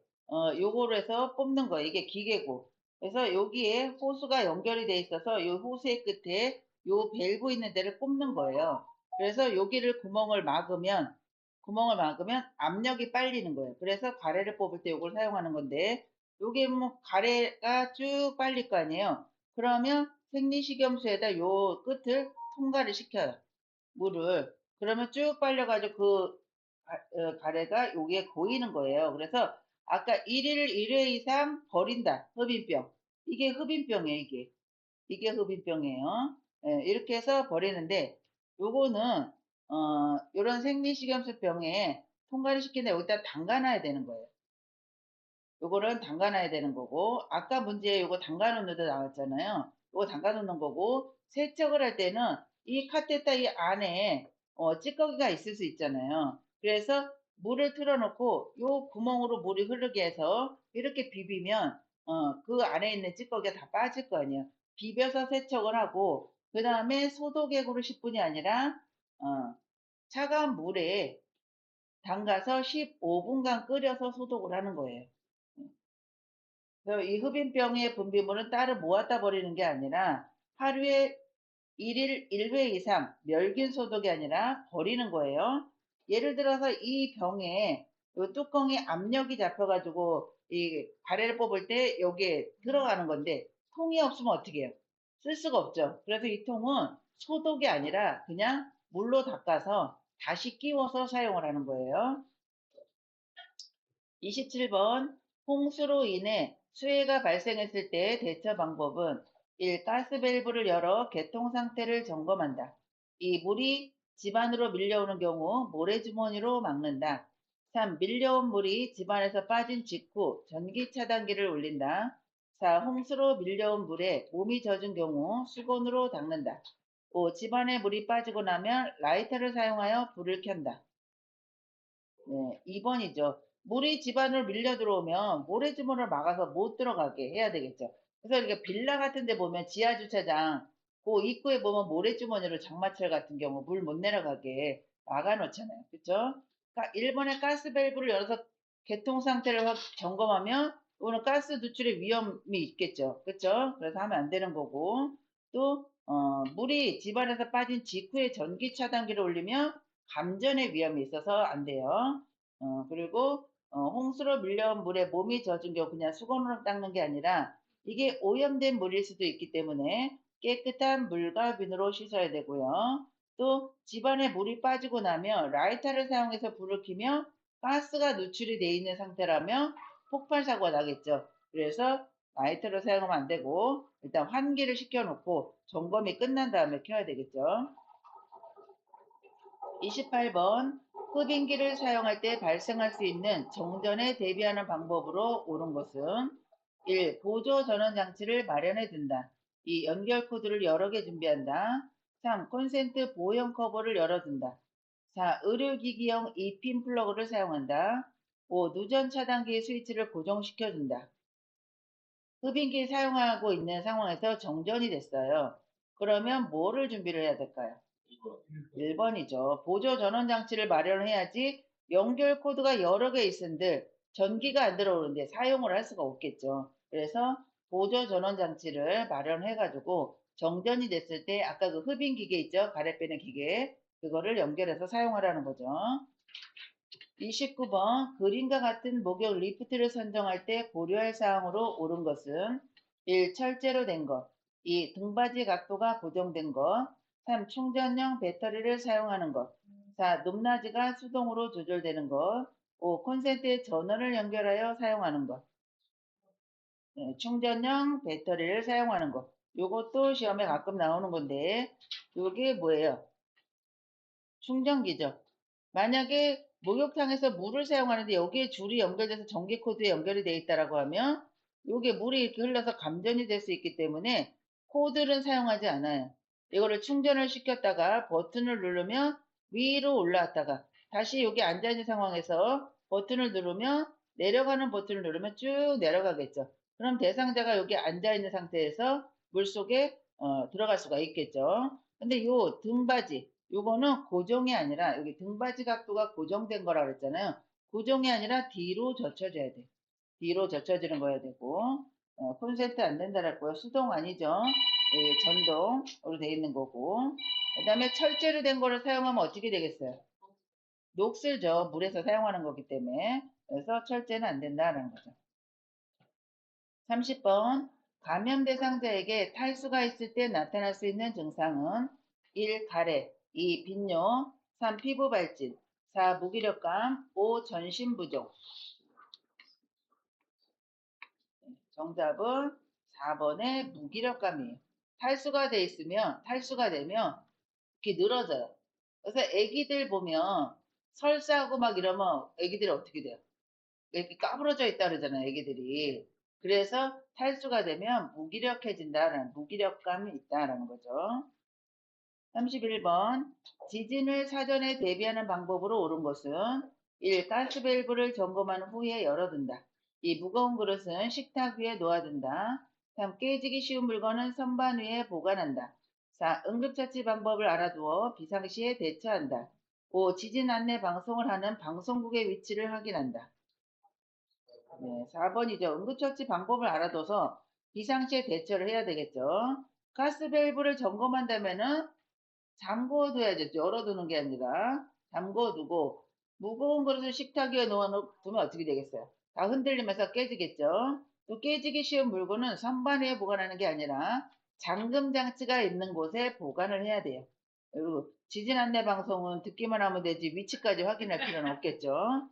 요거로 해서 뽑는 거예요. 이게 기계고. 그래서 여기에 호수가 연결이 돼 있어서 요 호수의 끝에 요 밸브 있는 데를 뽑는 거예요. 그래서 여기를 구멍을 막으면 압력이 빨리는 거예요. 그래서 가래를 뽑을 때 요걸 사용하는 건데 요게 뭐 가래가 쭉 빨릴 거 아니에요. 그러면 생리식염수에다 요 끝을 통과를 시켜요. 물을. 그러면 쭉 빨려가지고 그 가래가 여기에 고이는 거예요. 그래서 아까 1일 1회 이상 버린다. 흡인병. 이게 흡인병이에요, 이게. 이게 흡인병이에요. 예, 이렇게 해서 버리는데, 요거는, 요런 생리식염수병에 통과를 시키는데 여기다 담가놔야 되는 거예요. 요거는 담가놔야 되는 거고, 아까 문제에 요거 담가놓는데 나왔잖아요. 요거 담가놓는 거고, 세척을 할 때는 이 카테터 이 안에 찌꺼기가 있을 수 있잖아요. 그래서 물을 틀어놓고 요 구멍으로 물이 흐르게 해서 이렇게 비비면 그 안에 있는 찌꺼기가 다 빠질 거 아니에요. 비벼서 세척을 하고 그 다음에 소독액으로 10분이 아니라 어, 차가운 물에 담가서 15분간 끓여서 소독을 하는 거예요. 그래서 이 흡인병의 분비물은 따로 모았다 버리는 게 아니라 하루에 1일 1회 이상 멸균 소독이 아니라 버리는 거예요. 예를 들어서 이 병에 요 뚜껑에 압력이 잡혀가지고 이 가래를 뽑을 때 여기에 들어가는 건데 통이 없으면 어떻게 해요? 쓸 수가 없죠. 그래서 이 통은 소독이 아니라 그냥 물로 닦아서 다시 끼워서 사용을 하는 거예요. 27번 홍수로 인해 수해가 발생했을 때의 대처 방법은 1. 가스밸브를 열어 개통 상태를 점검한다. 2. 물이 집안으로 밀려오는 경우 모래주머니로 막는다. 3. 밀려온 물이 집안에서 빠진 직후 전기 차단기를 올린다. 4. 홍수로 밀려온 물에 몸이 젖은 경우 수건으로 닦는다. 5. 집안에 물이 빠지고 나면 라이터를 사용하여 불을 켠다. 네, 2번이죠. 물이 집 안으로 밀려 들어오면 모래주머니를 막아서 못 들어가게 해야 되겠죠. 그래서 이렇게 빌라 같은 데 보면 지하 주차장 그 입구에 보면 모래주머니로 장마철 같은 경우 물 못 내려가게 막아 놓잖아요. 그죠? 그러니까 1번에 가스 밸브를 열어서 개통 상태를 점검하면 이거는 가스 누출의 위험이 있겠죠. 그렇죠? 그래서 하면 안 되는 거고 또 물이 집안에서 빠진 직후에 전기 차단기를 올리면 감전의 위험이 있어서 안 돼요. 그리고 홍수로 밀려온 물에 몸이 젖은 경우 그냥 수건으로 닦는 게 아니라 이게 오염된 물일 수도 있기 때문에 깨끗한 물과 비누로 씻어야 되고요. 또 집안에 물이 빠지고 나면 라이터를 사용해서 불을 켜면 가스가 누출이 돼 있는 상태라면 폭발 사고가 나겠죠. 그래서 라이터를 사용하면 안 되고 일단 환기를 시켜놓고 점검이 끝난 다음에 켜야 되겠죠. 28번 흡인기를 사용할 때 발생할 수 있는 정전에 대비하는 방법으로 옳은 것은 1. 보조 전원 장치를 마련해 둔다. 2. 연결 코드를 여러 개 준비한다. 3. 콘센트 보형 커버를 열어둔다. 4. 의료기기용 2핀 플러그를 사용한다. 5. 누전 차단기 스위치를 고정시켜 준다. 흡인기 사용하고 있는 상황에서 정전이 됐어요. 그러면 뭐를 준비를 해야 될까요? 1번이죠. 보조 전원 장치를 마련해야지 연결 코드가 여러 개 있은들 전기가 안 들어오는데 사용을 할 수가 없겠죠. 그래서 보조 전원 장치를 마련해 가지고 정전이 됐을 때 아까 그 흡인 기계 있죠? 가래 빼는 기계. 그거를 연결해서 사용하라는 거죠. 29번 그림과 같은 목욕 리프트를 선정할 때 고려할 사항으로 옳은 것은 1. 철제로 된 것. 2. 등받이 각도가 고정된 것. 3. 충전용 배터리를 사용하는 것. 4. 높낮이가 수동으로 조절되는 것. 5. 콘센트에 전원을 연결하여 사용하는 것. 네, 충전용 배터리를 사용하는 것. 요것도 시험에 가끔 나오는 건데, 요게 뭐예요? 충전기죠. 만약에 목욕탕에서 물을 사용하는데 여기에 줄이 연결돼서 전기 코드에 연결이 되어 있다라고 하면 요게 물이 이렇게 흘러서 감전이 될 수 있기 때문에 코드는 사용하지 않아요. 이거를 충전을 시켰다가 버튼을 누르면 위로 올라왔다가 다시 여기 앉아있는 상황에서 버튼을 누르면 내려가는 버튼을 누르면 쭉 내려가겠죠. 그럼 대상자가 여기 앉아있는 상태에서 물속에 들어갈 수가 있겠죠. 근데 요 등받이 요거는 고정이 아니라 여기 등받이 각도가 고정된 거라 그랬잖아요. 고정이 아니라 뒤로 젖혀줘야 돼. 뒤로 젖혀지는 거야 되고 콘센트 안 된다랄 거요. 수동 아니죠. 예, 전동으로 돼 있는 거고 그 다음에 철제로 된 거를 사용하면 어떻게 되겠어요? 녹슬죠. 물에서 사용하는 거기 때문에. 그래서 철제는 안 된다라는 거죠. 30번 감염 대상자에게 탈수가 있을 때 나타날 수 있는 증상은 1. 가래 2. 빈뇨 3. 피부 발진 4. 무기력감 5. 전신 부종. 정답은 4번의 무기력감이에요. 탈수가 돼 있으면 탈수가 되면 이렇게 늘어져요. 그래서 애기들 보면 설사하고 막 이러면 애기들이 어떻게 돼요? 이렇게 까부러져 있다 그러잖아요, 애기들이. 그래서 탈수가 되면 무기력해진다라는 무기력감이 있다라는 거죠. 31번 지진을 사전에 대비하는 방법으로 옳은 것은 1. 가스밸브를 점검한 후에 열어둔다. 2. 무거운 그릇은 식탁 위에 놓아둔다. 3. 깨지기 쉬운 물건은 선반 위에 보관한다. 4. 응급처치 방법을 알아두어 비상시에 대처한다. 5. 지진 안내 방송을 하는 방송국의 위치를 확인한다. 네, 4번이죠. 응급처치 방법을 알아둬서 비상시에 대처를 해야 되겠죠. 가스밸브를 점검한다면은 잠궈둬야죠. 열어두는 게 아니라 잠궈두고 무거운 그릇을 식탁 위에 놓아두면 어떻게 되겠어요? 다 흔들리면서 깨지겠죠. 또 깨지기 쉬운 물건은 선반 위에 보관하는 게 아니라 잠금 장치가 있는 곳에 보관을 해야 돼요. 그리고 지진 안내 방송은 듣기만 하면 되지 위치까지 확인할 필요는 없겠죠.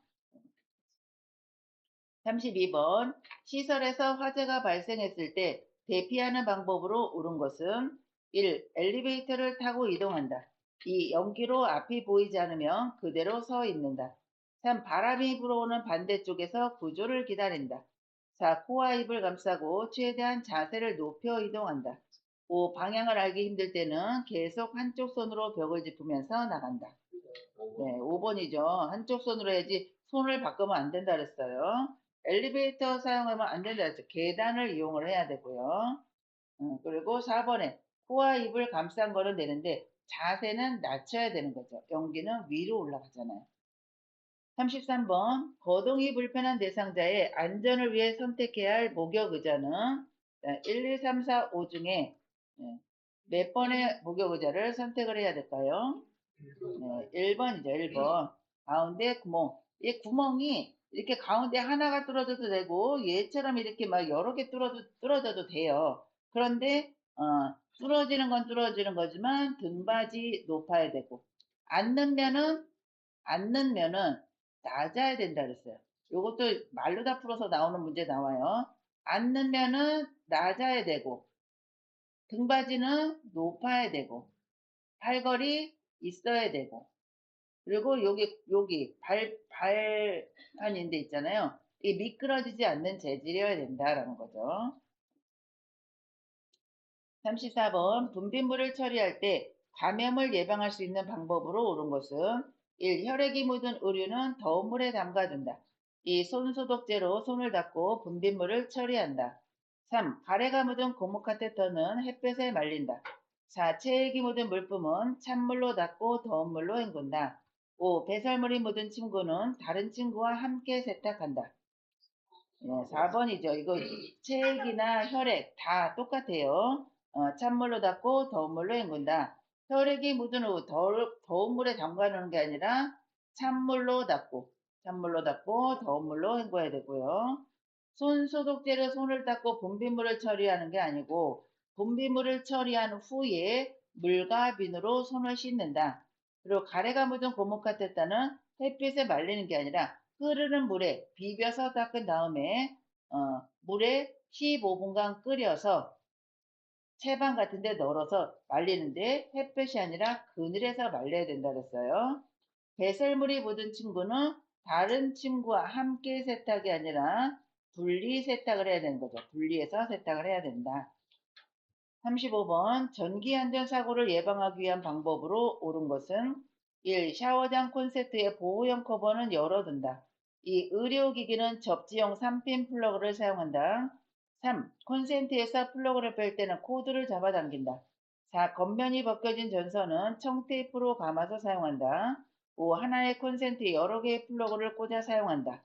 32번 시설에서 화재가 발생했을 때 대피하는 방법으로 옳은 것은 1. 엘리베이터를 타고 이동한다. 2. 연기로 앞이 보이지 않으면 그대로 서 있는다. 3. 바람이 불어오는 반대쪽에서 구조를 기다린다. 4. 코와 입을 감싸고 최대한 자세를 높여 이동한다. 5. 방향을 알기 힘들 때는 계속 한쪽 손으로 벽을 짚으면서 나간다. 네, 5번이죠. 한쪽 손으로 해야지 손을 바꾸면 안 된다 그랬어요. 엘리베이터 사용하면 안 된다 그랬죠. 계단을 이용을 해야 되고요. 그리고 4번에 코와 입을 감싼 거는 되는데 자세는 낮춰야 되는 거죠. 연기는 위로 올라가잖아요. 33번 거동이 불편한 대상자의 안전을 위해 선택해야 할 목욕 의자는 1, 2, 3, 4, 5 중에 몇 번의 목욕 의자를 선택을 해야 될까요? 네, 1번이죠. 1번. 가운데 구멍. 이 구멍이 이렇게 가운데 하나가 뚫어져도 되고 얘처럼 이렇게 막 여러 개 뚫어져도 돼요. 그런데 뚫어지는 건 뚫어지는 거지만 등받이 높아야 되고 앉는 면은 낮아야 된다 그랬어요. 요것도 말로 다 풀어서 나오는 문제 나와요. 앉는 면은 낮아야 되고 등받이는 높아야 되고 팔걸이 있어야 되고 그리고 여기 발판 데 있잖아요. 이 미끄러지지 않는 재질이어야 된다라는 거죠. 34번 분비물을 처리할 때 감염을 예방할 수 있는 방법으로 옳은 것은 1. 혈액이 묻은 의류는 더운 물에 담가둔다. 2. 손소독제로 손을 닦고 분비물을 처리한다. 3. 가래가 묻은 고무 카테터는 햇볕에 말린다. 4. 체액이 묻은 물품은 찬물로 닦고 더운 물로 헹군다. 5. 배설물이 묻은 침구는 다른 침구와 함께 세탁한다. 4번이죠. 이거 체액이나 혈액 다 똑같아요. 찬물로 닦고 더운 물로 헹군다. 혈액이 묻은 후 더운 물에 담가 놓는 게 아니라 찬물로 닦고 더운 물로 헹궈야 되고요. 손 소독제로 손을 닦고 분비물을 처리하는 게 아니고 분비물을 처리한 후에 물과 비누로 손을 씻는다. 그리고 가래가 묻은 고무 카테타는 햇빛에 말리는 게 아니라 흐르는 물에 비벼서 닦은 다음에 물에 15분간 끓여서 채반 같은 데 널어서 말리는데 햇볕이 아니라 그늘에서 말려야 된다 그랬어요. 배설물이 묻은 침구는 다른 침구와 함께 세탁이 아니라 분리 세탁을 해야 되는 거죠. 분리해서 세탁을 해야 된다. 35번 전기안전사고를 예방하기 위한 방법으로 옳은 것은 1. 샤워장 콘센트의 보호형 커버는 열어둔다. 2. 의료기기는 접지용 3핀 플러그를 사용한다. 3. 콘센트에서 플러그를 뺄 때는 코드를 잡아당긴다. 4. 겉면이 벗겨진 전선은 청테이프로 감아서 사용한다. 5. 하나의 콘센트에 여러 개의 플러그를 꽂아 사용한다.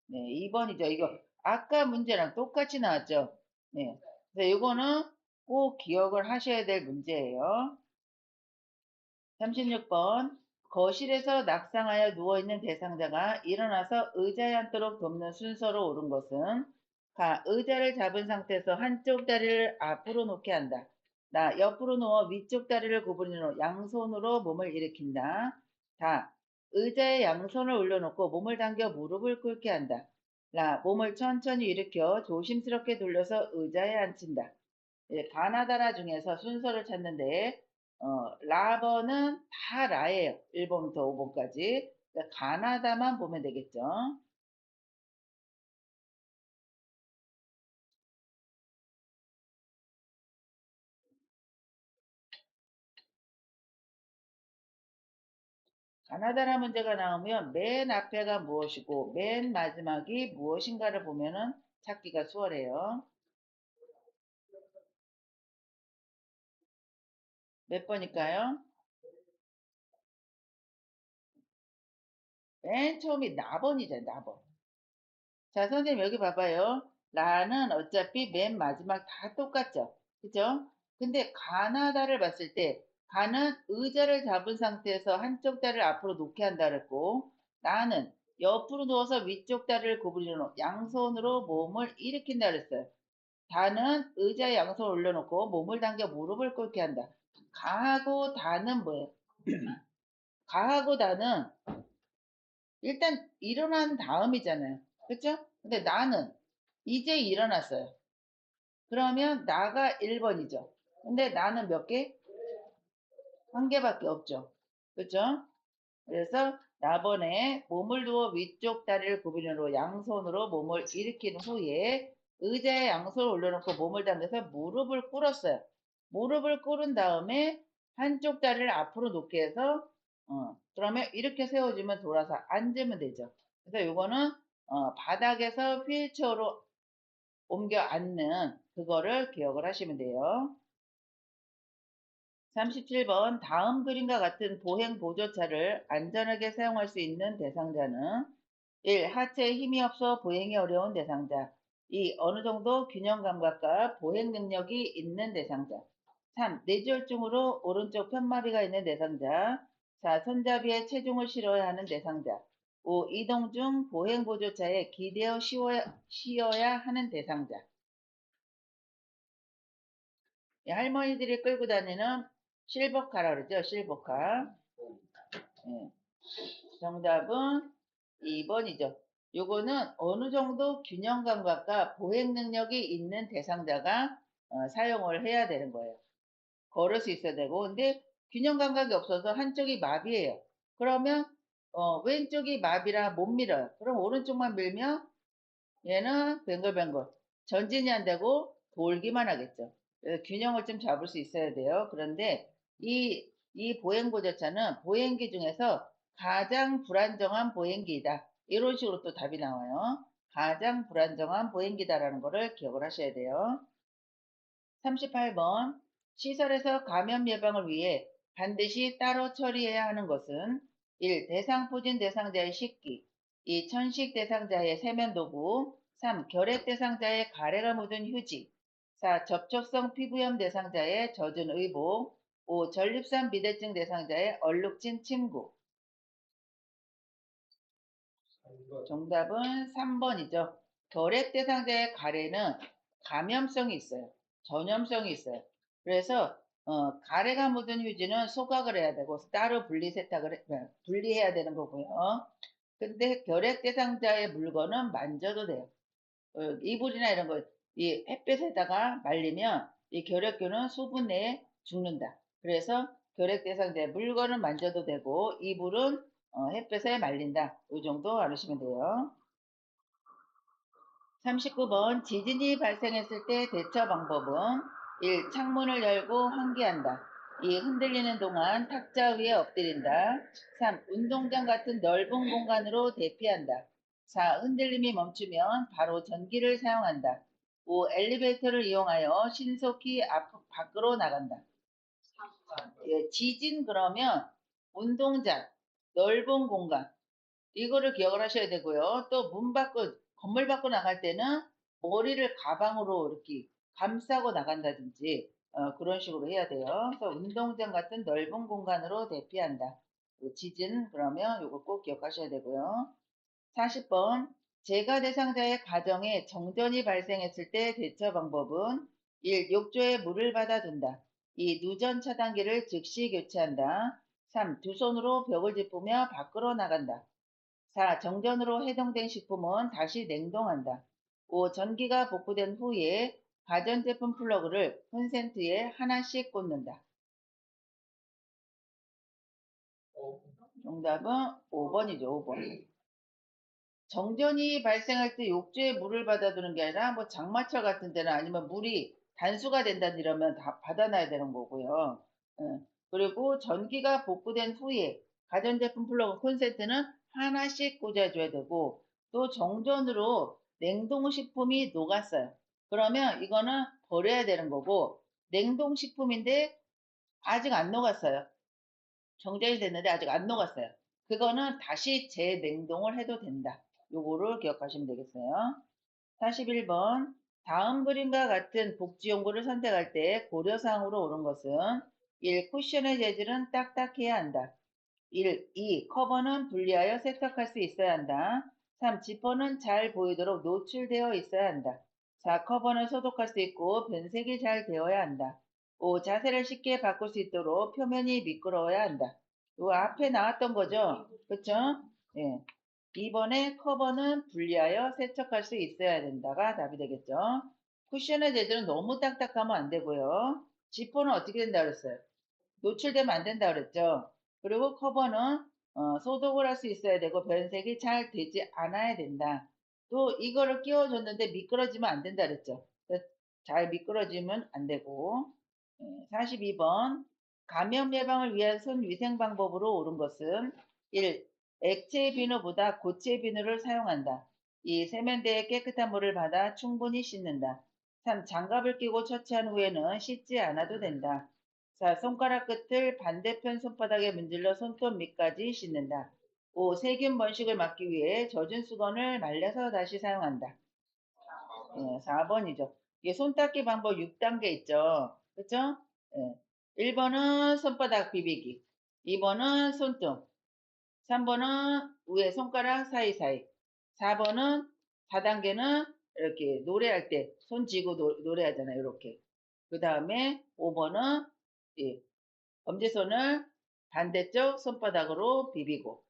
네, 2번이죠. 이거 아까 문제랑 똑같이 나왔죠. 네. 그래서 이거는 꼭 기억을 하셔야 될 문제예요. 36번. 거실에서 낙상하여 누워있는 대상자가 일어나서 의자에 앉도록 돕는 순서로 옳은 것은 의자를 잡은 상태에서 한쪽 다리를 앞으로 놓게 한다. 옆으로 누워 위쪽 다리를 구부린 후 양손으로 몸을 일으킨다. 의자에 양손을 올려놓고 몸을 당겨 무릎을 꿇게 한다. 몸을 천천히 일으켜 조심스럽게 돌려서 의자에 앉힌다. 가나다라 중에서 순서를 찾는데 라버는 다 라예요. 1번부터 5번까지. 가나다만 보면 되겠죠. 가나다라 문제가 나오면 맨 앞에가 무엇이고 맨 마지막이 무엇인가를 보면은 찾기가 수월해요. 몇 번일까요? 맨 처음이 나번이죠, 나번. 자, 선생님 여기 봐봐요. 라는 어차피 맨 마지막 다 똑같죠. 그죠? 근데 가나다를 봤을 때 가는 의자를 잡은 상태에서 한쪽 다리를 앞으로 놓게 한다 그랬고 나는 옆으로 누워서 위쪽 다리를 구부려 놓고 양손으로 몸을 일으킨다 그랬어요. 다는 의자에 양손을 올려놓고 몸을 당겨 무릎을 꿇게 한다. 가하고 다는 뭐예요? 가하고 다는 일단 일어난 다음이잖아요. 그쵸? 근데 나는 이제 일어났어요. 그러면 나가 1번이죠. 근데 나는 몇 개? 한 개밖에 없죠. 그쵸? 그래서 나번에 몸을 누워 위쪽 다리를 구부린으로 양손으로 몸을 일으킨 후에 의자에 양손을 올려놓고 몸을 당겨서 무릎을 꿇었어요. 무릎을 꿇은 다음에 한쪽 다리를 앞으로 놓게 해서 그러면 이렇게 세워주면 돌아서 앉으면 되죠. 그래서 이거는 바닥에서 휠체어로 옮겨 앉는 그거를 기억을 하시면 돼요. 37번 다음 그림과 같은 보행 보조차를 안전하게 사용할 수 있는 대상자는 1. 하체에 힘이 없어 보행이 어려운 대상자. 2. 어느 정도 균형 감각과 보행 능력이 있는 대상자. 3. 뇌졸중으로 오른쪽 편마비가 있는 대상자. 4. 손잡이에 체중을 실어야 하는 대상자. 5. 이동 중 보행 보조차에 기대어 쉬어야 하는 대상자. 할머니들이 끌고 다니는 실버카라 그러죠. 실버카. 예. 정답은 2번이죠. 요거는 어느 정도 균형 감각과 보행 능력이 있는 대상자가 사용을 해야 되는 거예요. 걸을 수 있어야 되고, 근데 균형 감각이 없어서 한쪽이 마비예요. 그러면 왼쪽이 마비라 못 밀어요. 그럼 오른쪽만 밀면 얘는 뱅글뱅글 전진이 안 되고 돌기만 하겠죠. 그래서 균형을 좀 잡을 수 있어야 돼요. 그런데 이 보행보조차는 보행기 중에서 가장 불안정한 보행기이다. 이런 식으로 또 답이 나와요. 가장 불안정한 보행기다라는 거를 기억을 하셔야 돼요. 38번 시설에서 감염 예방을 위해 반드시 따로 처리해야 하는 것은 1. 대상포진 대상자의 식기 2. 천식 대상자의 세면도구 3. 결핵 대상자의 가래가 묻은 휴지 4. 접촉성 피부염 대상자의 젖은 의복 5. 전립선 비대증 대상자의 얼룩진 침구. 정답은 3번이죠. 결핵 대상자의 가래는 감염성이 있어요. 전염성이 있어요. 그래서 가래가 묻은 휴지는 소각을 해야 되고 따로 분리해야 되는 거고요. 근데 결핵 대상자의 물건은 만져도 돼요. 이불이나 이런 거, 이 햇볕에다가 말리면 이 결핵균은 수분 내에 죽는다. 그래서 결핵 대상자의 물건은 만져도 되고 이불은 햇볕에 말린다. 이 정도 알으시면 돼요. 39번 지진이 발생했을 때 대처 방법은 1. 창문을 열고 환기한다. 2. 흔들리는 동안 탁자 위에 엎드린다. 3. 운동장 같은 넓은 공간으로 대피한다. 4. 흔들림이 멈추면 바로 전기를 사용한다. 5. 엘리베이터를 이용하여 신속히 밖으로 나간다. 예, 지진 그러면 운동장, 넓은 공간, 이거를 기억을 하셔야 되고요. 또 건물 밖으로 나갈 때는 머리를 가방으로 이렇게 감싸고 나간다든지 그런 식으로 해야 돼요. 그래서 운동장 같은 넓은 공간으로 대피한다. 지진 그러면 이거 꼭 기억하셔야 되고요. 40번 재가 대상자의 가정에 정전이 발생했을 때 대처 방법은 1. 욕조에 물을 받아둔다. 2. 누전 차단기를 즉시 교체한다. 3. 두 손으로 벽을 짚으며 밖으로 나간다. 4. 정전으로 해동된 식품은 다시 냉동한다. 5. 전기가 복구된 후에 가전제품 플러그를 콘센트에 하나씩 꽂는다. 정답은 5번이죠. 5번. 정전이 발생할 때 욕조에 물을 받아두는 게 아니라 뭐 장마철 같은 데는 아니면 물이 단수가 된다 이러면 다 받아놔야 되는 거고요. 그리고 전기가 복구된 후에 가전제품 플러그 콘센트는 하나씩 꽂아줘야 되고 또 정전으로 냉동식품이 녹았어요. 그러면 이거는 버려야 되는 거고 냉동식품인데 아직 안 녹았어요. 정전이 됐는데 아직 안 녹았어요. 그거는 다시 재냉동을 해도 된다. 요거를 기억하시면 되겠어요. 41번 다음 그림과 같은 복지용구를 선택할 때 고려사항으로 옳은 것은 1. 쿠션의 재질은 딱딱해야 한다. 1. 2. 커버는 분리하여 세척할 수 있어야 한다. 3. 지퍼는 잘 보이도록 노출되어 있어야 한다. 4. 커버는 소독할 수 있고 변색이 잘 되어야 한다. 5. 자세를 쉽게 바꿀 수 있도록 표면이 미끄러워야 한다. 요 앞에 나왔던 거죠? 그쵸? 예. 2번에 커버는 분리하여 세척할 수 있어야 된다가 답이 되겠죠. 쿠션의 재질은 너무 딱딱하면 안 되고요. 지퍼는 어떻게 된다 그랬어요? 노출되면 안 된다 그랬죠. 그리고 커버는 소독을 할 수 있어야 되고 변색이 잘 되지 않아야 된다. 또 이거를 끼워줬는데 미끄러지면 안 된다 그랬죠. 잘 미끄러지면 안 되고 42번 감염 예방을 위한 손 위생 방법으로 옳은 것은 1. 액체 비누보다 고체 비누를 사용한다. 2. 세면대에 깨끗한 물을 받아 충분히 씻는다. 3. 장갑을 끼고 처치한 후에는 씻지 않아도 된다. 4. 손가락 끝을 반대편 손바닥에 문질러 손톱 밑까지 씻는다. 5. 세균 번식을 막기 위해 젖은 수건을 말려서 다시 사용한다. 4번이죠. 이게 손 닦기 방법 6단계 있죠. 그쵸? 예. 1번은 손바닥 비비기. 2번은 손등. 3번은 위에 손가락 사이사이. 4번은 4단계는 이렇게 노래할 때 손 쥐고 노래하잖아요. 이렇게. 그 다음에 5번은 예, 엄지손을 반대쪽 손바닥으로 비비고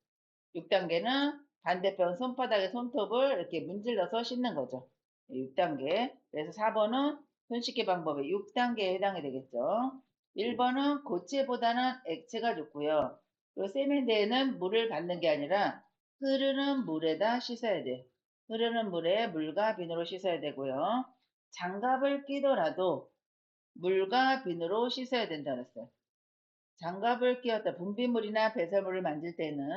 6단계는 반대편 손바닥에 손톱을 이렇게 문질러서 씻는 거죠. 6단계. 그래서 4번은 손 씻기 방법의 6단계에 해당이 되겠죠. 1번은 고체보다는 액체가 좋고요. 그리고 세면대에는 물을 받는 게 아니라 흐르는 물에다 씻어야 돼요. 흐르는 물에 물과 비누로 씻어야 되고요. 장갑을 끼더라도 물과 비누로 씻어야 된다 그랬어요. 장갑을 끼웠다. 분비물이나 배설물을 만질 때는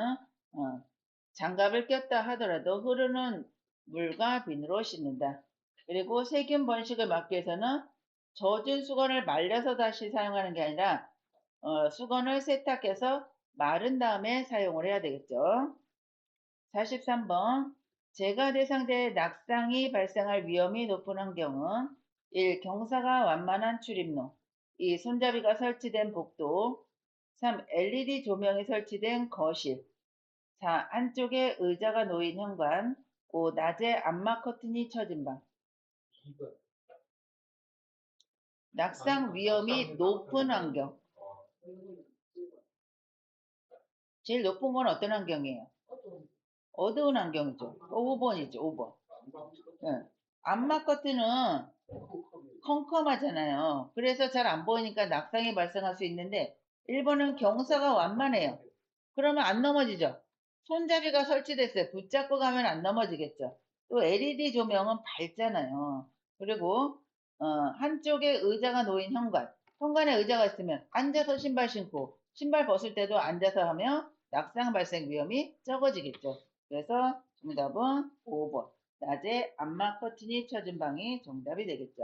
장갑을 꼈다 하더라도 흐르는 물과 비누로 씻는다. 그리고 세균 번식을 막기 위해서는 젖은 수건을 말려서 다시 사용하는 게 아니라 수건을 세탁해서 마른 다음에 사용을 해야 되겠죠. 43번 재가 대상자의 낙상이 발생할 위험이 높은 환경은 1. 경사가 완만한 출입로 2. 손잡이가 설치된 복도 3. LED 조명이 설치된 거실 4. 안쪽에 의자가 놓인 현관 5. 낮에 암막 커튼이 쳐진 방. 낙상 위험이 높은 환경. 제일 높은 건 어떤 환경이에요? 어두운 환경이죠. 5번이죠. 5번. 예. 암막 커튼은 컴컴하잖아요. 그래서 잘 안 보이니까 낙상이 발생할 수 있는데 1번은 경사가 완만해요. 그러면 안 넘어지죠. 손잡이가 설치됐어요. 붙잡고 가면 안 넘어지겠죠. 또 LED 조명은 밝잖아요. 그리고 한쪽에 의자가 놓인 현관. 현관에 의자가 있으면 앉아서 신발 신고 신발 벗을 때도 앉아서 하며 낙상 발생 위험이 적어지겠죠. 그래서 정답은 5번. 낮에 암막 커튼이 쳐진 방이 정답이 되겠죠.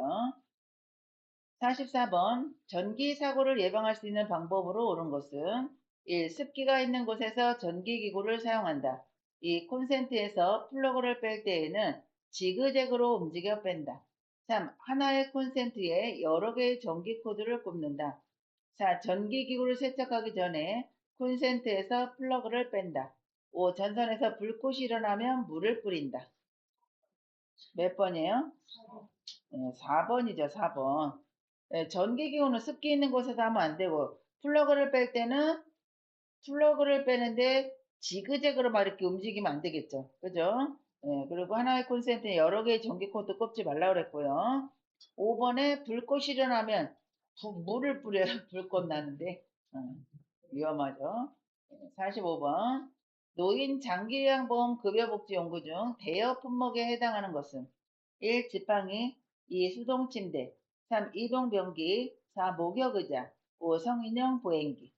44번. 전기 사고를 예방할 수 있는 방법으로 옳은 것은 1. 습기가 있는 곳에서 전기기구를 사용한다. 2. 콘센트에서 플러그를 뺄 때에는 지그재그로 움직여 뺀다. 3. 하나의 콘센트에 여러 개의 전기 코드를 꼽는다. 4. 전기기구를 세척하기 전에 콘센트에서 플러그를 뺀다. 5. 전선에서 불꽃이 일어나면 물을 뿌린다. 몇 번이에요? 4번이죠, 4번. 전기기구는 습기 있는 곳에서 하면 안 되고, 플러그를 뺄 때는 플러그를 빼는데 지그재그로 막 이렇게 움직이면 안 되겠죠. 그죠? 그리고 하나의 콘센트에 여러 개의 전기 코드 꼽지 말라고 그랬고요. 5번에 불꽃이 일어나면 물을 뿌려요. 불꽃 나는데. 위험하죠. 45번. 노인 장기요양보험 급여복지연구 중 대여 품목에 해당하는 것은 1. 지팡이, 2. 수동침대, 3. 이동변기, 4. 목욕의자, 5. 성인용 보행기.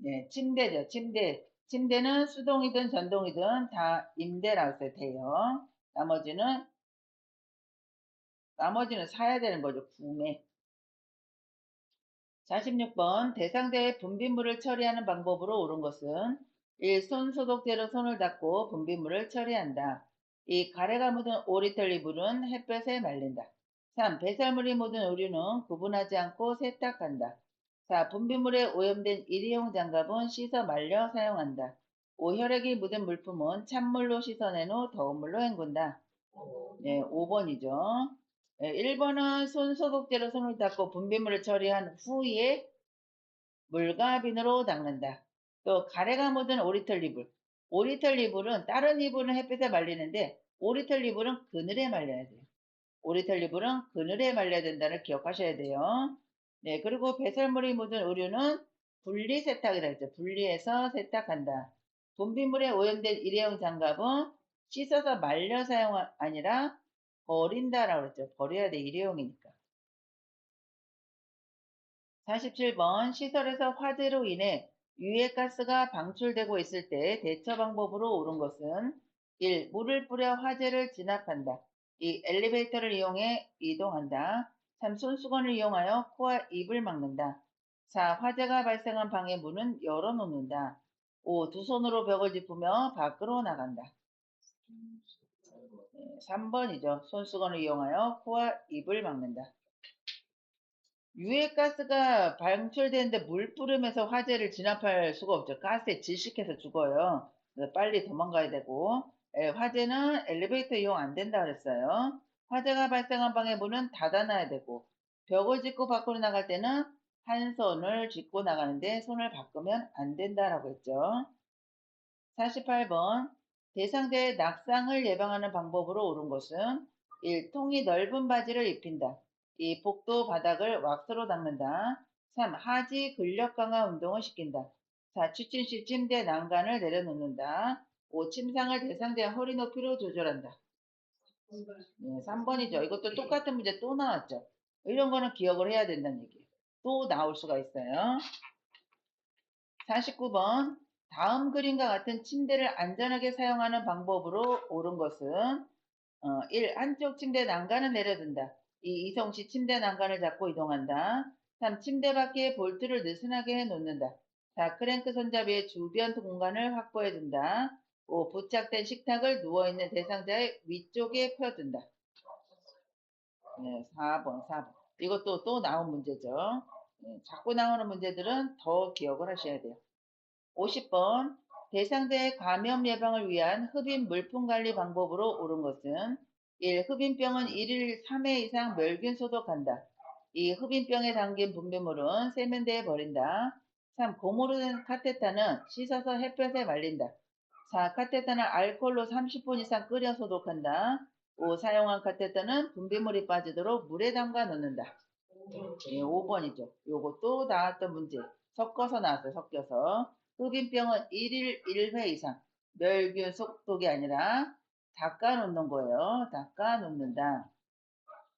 네, 침대죠. 침대. 침대는 수동이든 전동이든 다 임대라고 써요. 대여. 나머지는 사야 되는 거죠. 구매. 46번. 대상자의 분비물을 처리하는 방법으로 옳은 것은 1. 손 소독제로 손을 닦고 분비물을 처리한다. 2. 가래가 묻은 오리털리 물은 햇볕에 말린다. 3. 배설물이 묻은 의류는 구분하지 않고 세탁한다. 4. 분비물에 오염된 일회용 장갑은 씻어 말려 사용한다. 5. 혈액이 묻은 물품은 찬물로 씻어낸 후 더운 물로 헹군다. 네, 5번이죠. 1번은 손 소독제로 손을 닦고 분비물을 처리한 후에 물과 비누로 닦는다. 또 가래가 묻은 오리털 이불. 오리털 이불은 다른 이불은 햇빛에 말리는데 오리털 이불은 그늘에 말려야 돼요. 오리털 이불은 그늘에 말려야 된다는 기억하셔야 돼요. 네, 그리고 배설물이 묻은 의류는 분리 세탁이라 했죠. 분리해서 세탁한다. 분비물에 오염된 일회용 장갑은 씻어서 말려 사용 아니라 버린다라고 했죠. 버려야 돼. 일회용이니까. 47번. 시설에서 화재로 인해 유해가스가 방출되고 있을 때 대처 방법으로 옳은 것은 1. 물을 뿌려 화재를 진압한다. 2. 엘리베이터를 이용해 이동한다. 3. 손수건을 이용하여 코와 입을 막는다. 4. 화재가 발생한 방의 문은 열어놓는다. 5. 두 손으로 벽을 짚으며 밖으로 나간다. 3번이죠. 손수건을 이용하여 코와 입을 막는다. 유해가스가 방출되는데 물 뿌리면서 화재를 진압할 수가 없죠. 가스에 질식해서 죽어요. 그래서 빨리 도망가야 되고, 화재는 엘리베이터 이용 안 된다 그랬어요. 화재가 발생한 방의 문은 닫아놔야 되고, 벽을 짚고 밖으로 나갈 때는 한 손을 짚고 나가는데 손을 바꾸면 안 된다라고 했죠. 48번. 대상자의 낙상을 예방하는 방법으로 옳은 것은 1. 통이 넓은 바지를 입힌다. 2. 복도 바닥을 왁스로 닦는다. 3. 하지 근력 강화 운동을 시킨다. 4. 취침 시 침대 난간을 내려놓는다. 5. 침상을 대상자의 허리 높이로 조절한다. 네, 3번이죠. 이것도 똑같은 문제 또 나왔죠. 이런 거는 기억을 해야 된다는 얘기예요. 또 나올 수가 있어요. 49번. 다음 그림과 같은 침대를 안전하게 사용하는 방법으로 옳은 것은 1. 한쪽 침대 난간을 내려둔다. 2. 이성시 침대 난간을 잡고 이동한다. 3. 침대 밖에 볼트를 느슨하게 해놓는다. 4. 크랭크 손잡이의 주변 공간을 확보해둔다. 5. 부착된 식탁을 누워있는 대상자의 위쪽에 펴둔다. 네, 4번. 이것도 또 나온 문제죠. 자꾸 나오는 문제들은 더 기억을 하셔야 돼요. 50번. 대상자의 감염 예방을 위한 흡입 물품 관리 방법으로 옳은 것은 1. 흡입병은 1일 3회 이상 멸균 소독한다. 2. 흡입병에 담긴 분비물은 세면대에 버린다. 3. 고무로 된 카테타는 씻어서 햇볕에 말린다. 4. 카테타는 알코올로 30분 이상 끓여 소독한다. 5. 사용한 카테타는 분비물이 빠지도록 물에 담가 넣는다. 네, 5번이죠. 요거 또 나왔던 문제. 섞어서 나왔어요. 섞여서. 흡입병은 1일 1회 이상 멸균 소독이 아니라 닦아 놓는 거예요. 닦아 놓는다.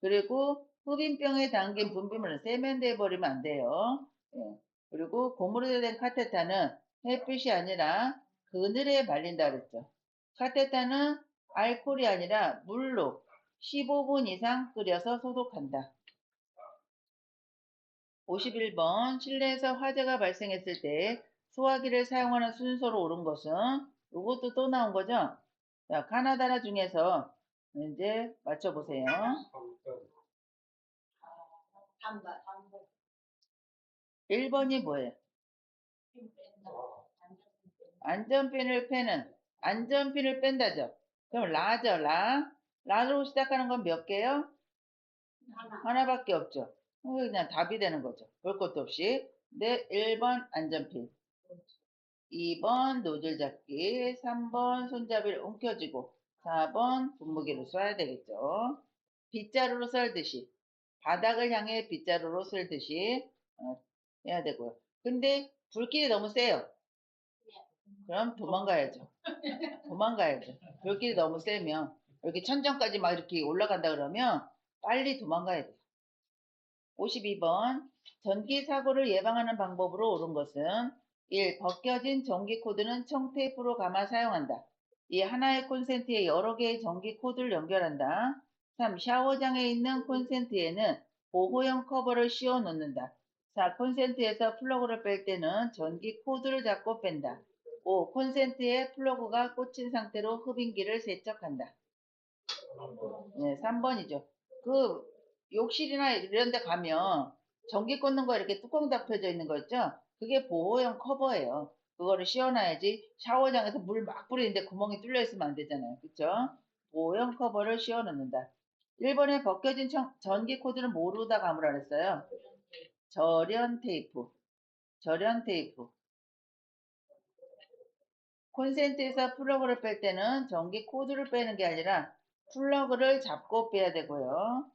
그리고 흡인병에 담긴 분비물은 세면돼 버리면 안 돼요. 예. 그리고 고무로 된 카테타는 햇빛이 아니라 그늘에 말린다 그랬죠. 카테타는 알코올이 아니라 물로 15분 이상 끓여서 소독한다. 51번 실내에서 화재가 발생했을 때 소화기를 사용하는 순서로 옳은 것은 이것도 또 나온 거죠. 자, 카나다라 중에서 이제 맞춰보세요. 1번이 뭐예요? 안전핀을 빼는, 안전핀을 뺀다죠. 그럼 라죠, 라. 라로 시작하는 건 몇 개요? 하나밖에 없죠. 그냥 답이 되는 거죠. 볼 것도 없이. 네, 1번 안전핀. 2번 노즐 잡기, 3번 손잡이를 움켜쥐고, 4번 분무기를 쏴야 되겠죠. 빗자루로 썰듯이, 바닥을 향해 빗자루로 썰듯이 해야 되고요. 근데 불길이 너무 세요. 그럼 도망가야죠. 도망가야죠. 불길이 너무 세면 이렇게 천정까지 막 이렇게 올라간다 그러면 빨리 도망가야 돼요. 52번 전기 사고를 예방하는 방법으로 옳은 것은 1. 벗겨진 전기 코드는 청테이프로 감아 사용한다. 2. 하나의 콘센트에 여러 개의 전기 코드를 연결한다. 3. 샤워장에 있는 콘센트에는 보호형 커버를 씌워 놓는다. 4. 콘센트에서 플러그를 뺄 때는 전기 코드를 잡고 뺀다. 5. 콘센트에 플러그가 꽂힌 상태로 흡인기를 세척한다. 네, 3번이죠. 그 욕실이나 이런 데 가면 전기 꽂는 거 이렇게 뚜껑 닫혀져 있는 거 있죠? 그게 보호형 커버예요. 그거를 씌워놔야지 샤워장에서 물 막 뿌리는데 구멍이 뚫려 있으면 안 되잖아요. 그쵸? 보호형 커버를 씌워 놓는다. 1번에 벗겨진 전기 코드는 뭐로다 감으라 그랬어요? 절연 테이프. 절연 테이프. 콘센트에서 플러그를 뺄 때는 전기 코드를 빼는 게 아니라 플러그를 잡고 빼야 되고요.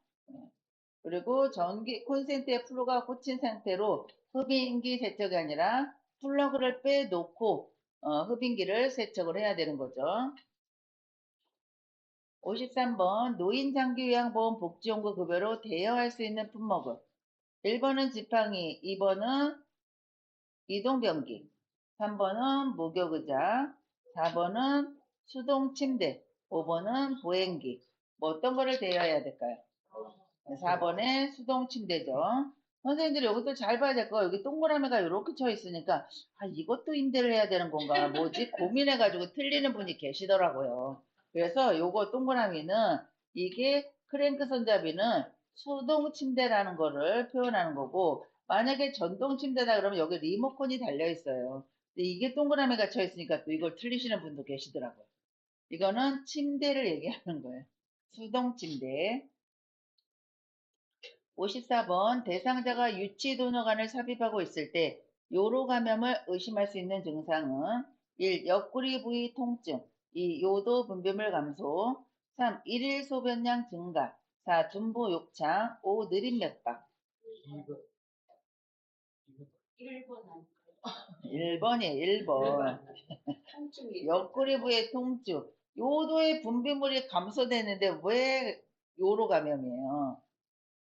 그리고 전기 콘센트에 플러그가 꽂힌 상태로 흡인기 세척이 아니라 플러그를 빼놓고 흡인기를 세척을 해야 되는 거죠. 53번 노인 장기 요양보험 복지연구 급여로 대여할 수 있는 품목은 1번은 지팡이, 2번은 이동변기, 3번은 목욕의자, 4번은 수동 침대, 5번은 보행기. 뭐 어떤 거를 대여해야 될까요? 4번에 수동 침대죠. 선생님들이 여기도 잘 봐야 될 거. 여기 동그라미가 이렇게 쳐 있으니까 아 이것도 임대를 해야 되는 건가 뭐지 고민해가지고 틀리는 분이 계시더라고요. 그래서 요거 동그라미는 이게 크랭크 손잡이는 수동 침대라는 거를 표현하는 거고 만약에 전동 침대다 그러면 여기 리모컨이 달려 있어요. 근데 이게 동그라미가 쳐 있으니까 또 이걸 틀리시는 분도 계시더라고요. 이거는 침대를 얘기하는 거예요. 수동 침대. 54번 대상자가 유치도노관을 삽입하고 있을 때 요로 감염을 의심할 수 있는 증상은 1. 옆구리 부위 통증 2. 요도 분비물 감소 3. 일일 소변량 증가 4. 둔부 욕창 5. 느린 맥박 1번이에요. 1번. 옆구리 부의 통증 요도의 분비물이 감소되는데 왜 요로 감염이에요?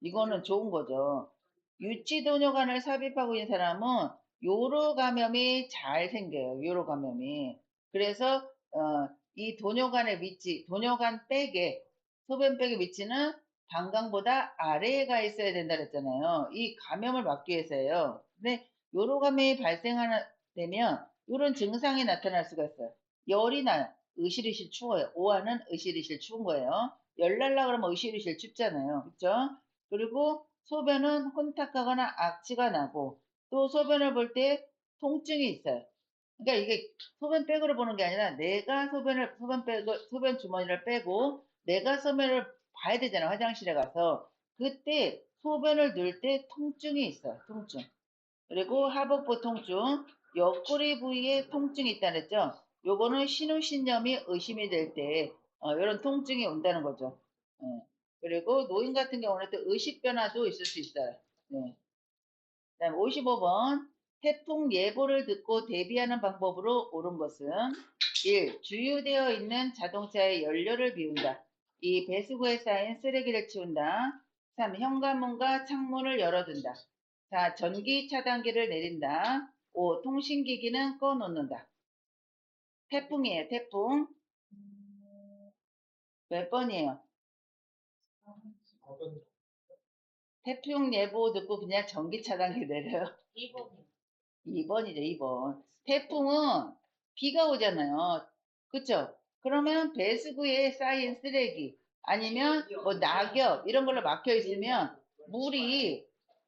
이거는 좋은 거죠. 유치도뇨관을 삽입하고 있는 사람은 요로 감염이 잘 생겨요. 요로 감염이. 그래서 이 도뇨관의 위치, 도뇨관 백에 소변백의 위치는 방광보다 아래에 가 있어야 된다 그랬잖아요. 이 감염을 막기 위해서예요. 근데 요로 감염이 되면 이런 증상이 나타날 수가 있어요. 열이 나요. 으실으실 추워요. 오한은 으실으실 추운 거예요. 열 날라 그러면 으실으실 춥잖아요. 그렇죠? 그리고 소변은 혼탁하거나 악취가 나고 또 소변을 볼 때 통증이 있어요. 그러니까 이게 소변백으로 보는 게 아니라 내가 소변 주머니를 빼고 내가 소변을 봐야 되잖아. 화장실에 가서. 그때 소변을 넣을 때 통증이 있어요. 통증. 그리고 하복부 통증, 옆구리 부위에 통증이 있다 그랬죠. 요거는 신우신염이 의심이 될 때 이런 통증이 온다는 거죠. 예. 그리고 노인 같은 경우는 또 의식 변화도 있을 수 있어요. 네. 그다음 55번 태풍 예보를 듣고 대비하는 방법으로 옳은 것은 1. 주유되어 있는 자동차의 연료를 비운다. 2. 배수구에 쌓인 쓰레기를 치운다. 3. 현관문과 창문을 열어둔다. 4. 전기 차단기를 내린다. 5. 통신기기는 꺼놓는다. 태풍이에요, 태풍. 몇 번이에요? 태풍 예보 듣고 그냥 전기 차단기 내려요. 2번이죠, 2번. 태풍은 비가 오잖아요. 그쵸? 그러면 배수구에 쌓인 쓰레기, 아니면 뭐 낙엽, 이런 걸로 막혀 있으면 물이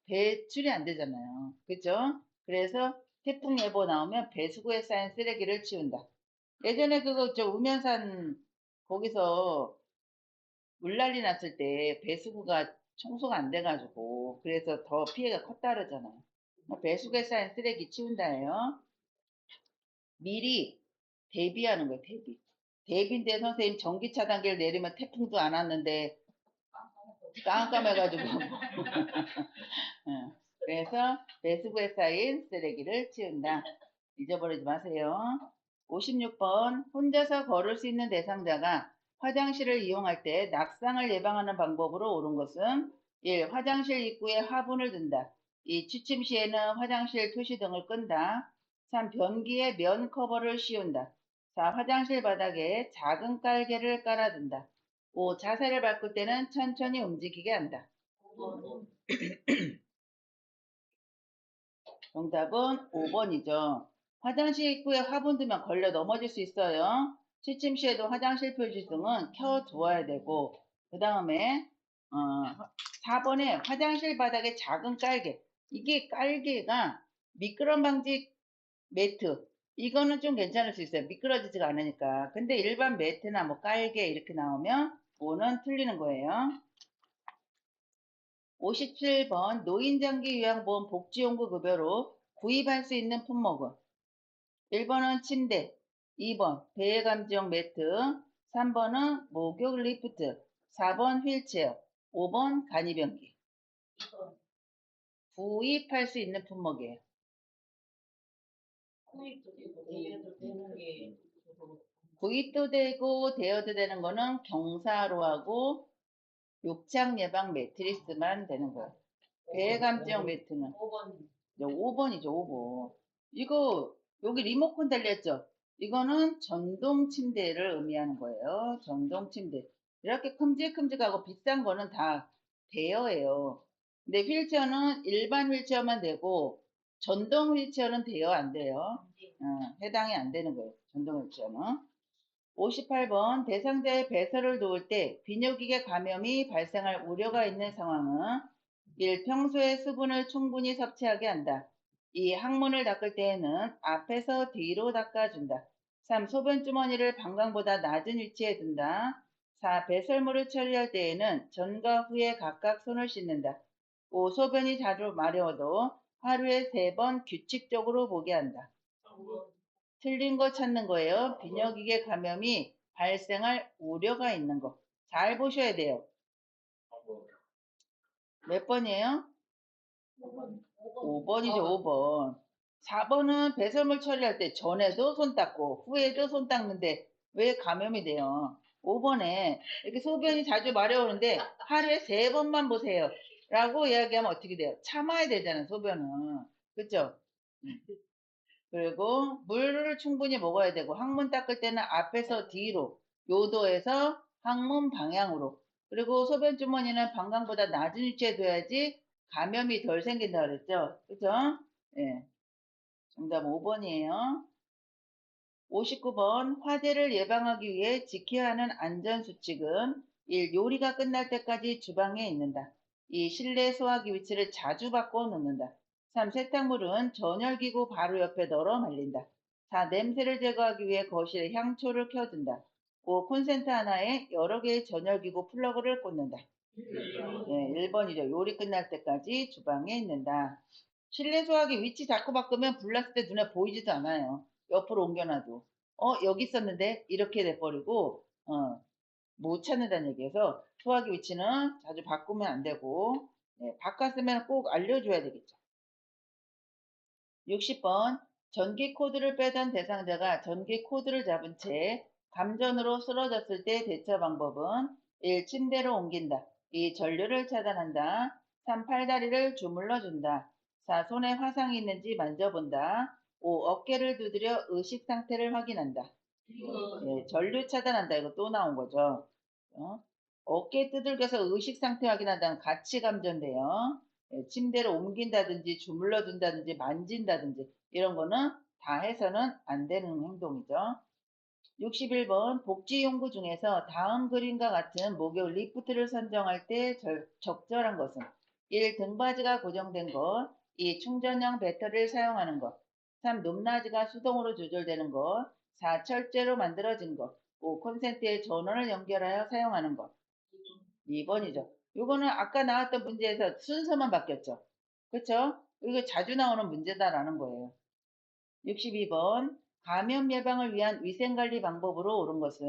배출이 안 되잖아요. 그죠? 그래서 태풍 예보 나오면 배수구에 쌓인 쓰레기를 치운다. 예전에 그거 저 우면산 거기서 물난리 났을 때 배수구가 청소가 안 돼가지고 그래서 더 피해가 컸다 그러잖아요. 배수구에 쌓인 쓰레기 치운다예요. 미리 대비하는 거예요. 대비. 대비인데 선생님 전기차 단계를 내리면 태풍도 안 왔는데 깜깜해가지고 어, 그래서 배수구에 쌓인 쓰레기를 치운다. 잊어버리지 마세요. 56번 혼자서 걸을 수 있는 대상자가 화장실을 이용할 때 낙상을 예방하는 방법으로 옳은 것은 1. 화장실 입구에 화분을 둔다. 2. 취침 시에는 화장실 표시등을 끈다. 3. 변기에 면 커버를 씌운다. 4. 화장실 바닥에 작은 깔개를 깔아둔다. 5. 자세를 바꿀 때는 천천히 움직이게 한다. 정답은 5번이죠. 화장실 입구에 화분 두면 걸려 넘어질 수 있어요. 취침 시에도 화장실 표시 등은 켜두어야 되고, 그 다음에 4번에 화장실 바닥에 작은 깔개. 이게 깔개가 미끄럼 방지 매트. 이거는 좀 괜찮을 수 있어요. 미끄러지지가 않으니까. 근데 일반 매트나 뭐 깔개 이렇게 나오면 5는 틀리는 거예요. 57번 노인장기 요양보험 복지용구 급여로 구입할 수 있는 품목은 1번은 침대, 2번 배해감지용 매트, 3번은 목욕 리프트, 4번 휠체어, 5번 간이변기. 구입할 수 있는 품목이에요. 구입도 되고 대여도 되는 거는 경사로하고 욕창 예방 매트리스만 되는 거예요. 배해감지용 매트는 5번이죠, 5번. 이거, 여기 리모컨 달렸죠? 이거는 전동 침대를 의미하는 거예요. 전동 침대. 이렇게 큼직큼직하고 비싼 거는 다 대여예요. 근데 휠체어는 일반 휠체어만 되고, 전동 휠체어는 대여 안 돼요. 해당이 안 되는 거예요. 전동 휠체어는. 58번 대상자의 배설을 도울 때 비뇨기계 감염이 발생할 우려가 있는 상황은 1. 평소에 수분을 충분히 섭취하게 한다. 2. 항문을 닦을 때에는 앞에서 뒤로 닦아준다. 3. 소변 주머니를 방광보다 낮은 위치에 둔다. 4. 배설물을 처리할 때에는 전과 후에 각각 손을 씻는다. 5. 소변이 자주 마려워도 하루에 3번 규칙적으로 보게 한다. 틀린 거 찾는 거예요. 비뇨기계 감염이 발생할 우려가 있는 거. 잘 보셔야 돼요. 몇 번이에요? 5번이죠, 5번. 4번은 배설물 처리할 때 전에도 손 닦고 후에도 손 닦는데 왜 감염이 돼요? 5번에 이렇게 소변이 자주 마려우는데 하루에 3번만 보세요. 라고 이야기하면 어떻게 돼요? 참아야 되잖아요, 소변은. 그쵸? 그리고 물을 충분히 먹어야 되고 항문 닦을 때는 앞에서 뒤로 요도에서 항문 방향으로 그리고 소변 주머니는 방광보다 낮은 위치에 둬야지 감염이 덜 생긴다 그랬죠. 그죠? 예. 정답 5번이에요. 59번 화재를 예방하기 위해 지켜야 하는 안전수칙은 1. 요리가 끝날 때까지 주방에 있는다. 2. 실내 소화기 위치를 자주 바꿔 놓는다. 3. 세탁물은 전열기구 바로 옆에 널어 말린다. 4. 냄새를 제거하기 위해 거실에 향초를 켜둔다. 5. 콘센트 하나에 여러 개의 전열기구 플러그를 꽂는다. 네, 1번이죠. 요리 끝날 때까지 주방에 있는다. 실내 소화기 위치 자꾸 바꾸면 불났을 때 눈에 보이지도 않아요. 옆으로 옮겨놔도. 여기 있었는데? 이렇게 돼버리고, 못 찾는다는 얘기에서 소화기 위치는 자주 바꾸면 안 되고, 네, 바꿨으면 꼭 알려줘야 되겠죠. 60번. 전기 코드를 빼던 대상자가 전기 코드를 잡은 채 감전으로 쓰러졌을 때 대처 방법은 1. 침대로 옮긴다. 2. 전류를 차단한다. 3. 팔다리를 주물러준다. 4. 손에 화상이 있는지 만져본다. 5. 어깨를 두드려 의식 상태를 확인한다. 예, 전류 차단한다. 이거 또 나온 거죠. 어깨 두들겨서 의식 상태 확인한다는 가치 감전돼요. 예, 침대를 옮긴다든지 주물러준다든지 만진다든지 이런 거는 다 해서는 안 되는 행동이죠. 61번 복지용구 중에서 다음 그림과 같은 목욕 리프트를 선정할 때 적절한 것은 1. 등받이가 고정된 것 2. 충전형 배터리를 사용하는 것 3. 높낮이가 수동으로 조절되는 것 4. 철제로 만들어진 것 5. 콘센트에 전원을 연결하여 사용하는 것 2번이죠. 이거는 아까 나왔던 문제에서 순서만 바뀌었죠. 그렇죠? 이거 자주 나오는 문제다라는 거예요. 62번 감염 예방을 위한 위생관리 방법으로 옳은 것은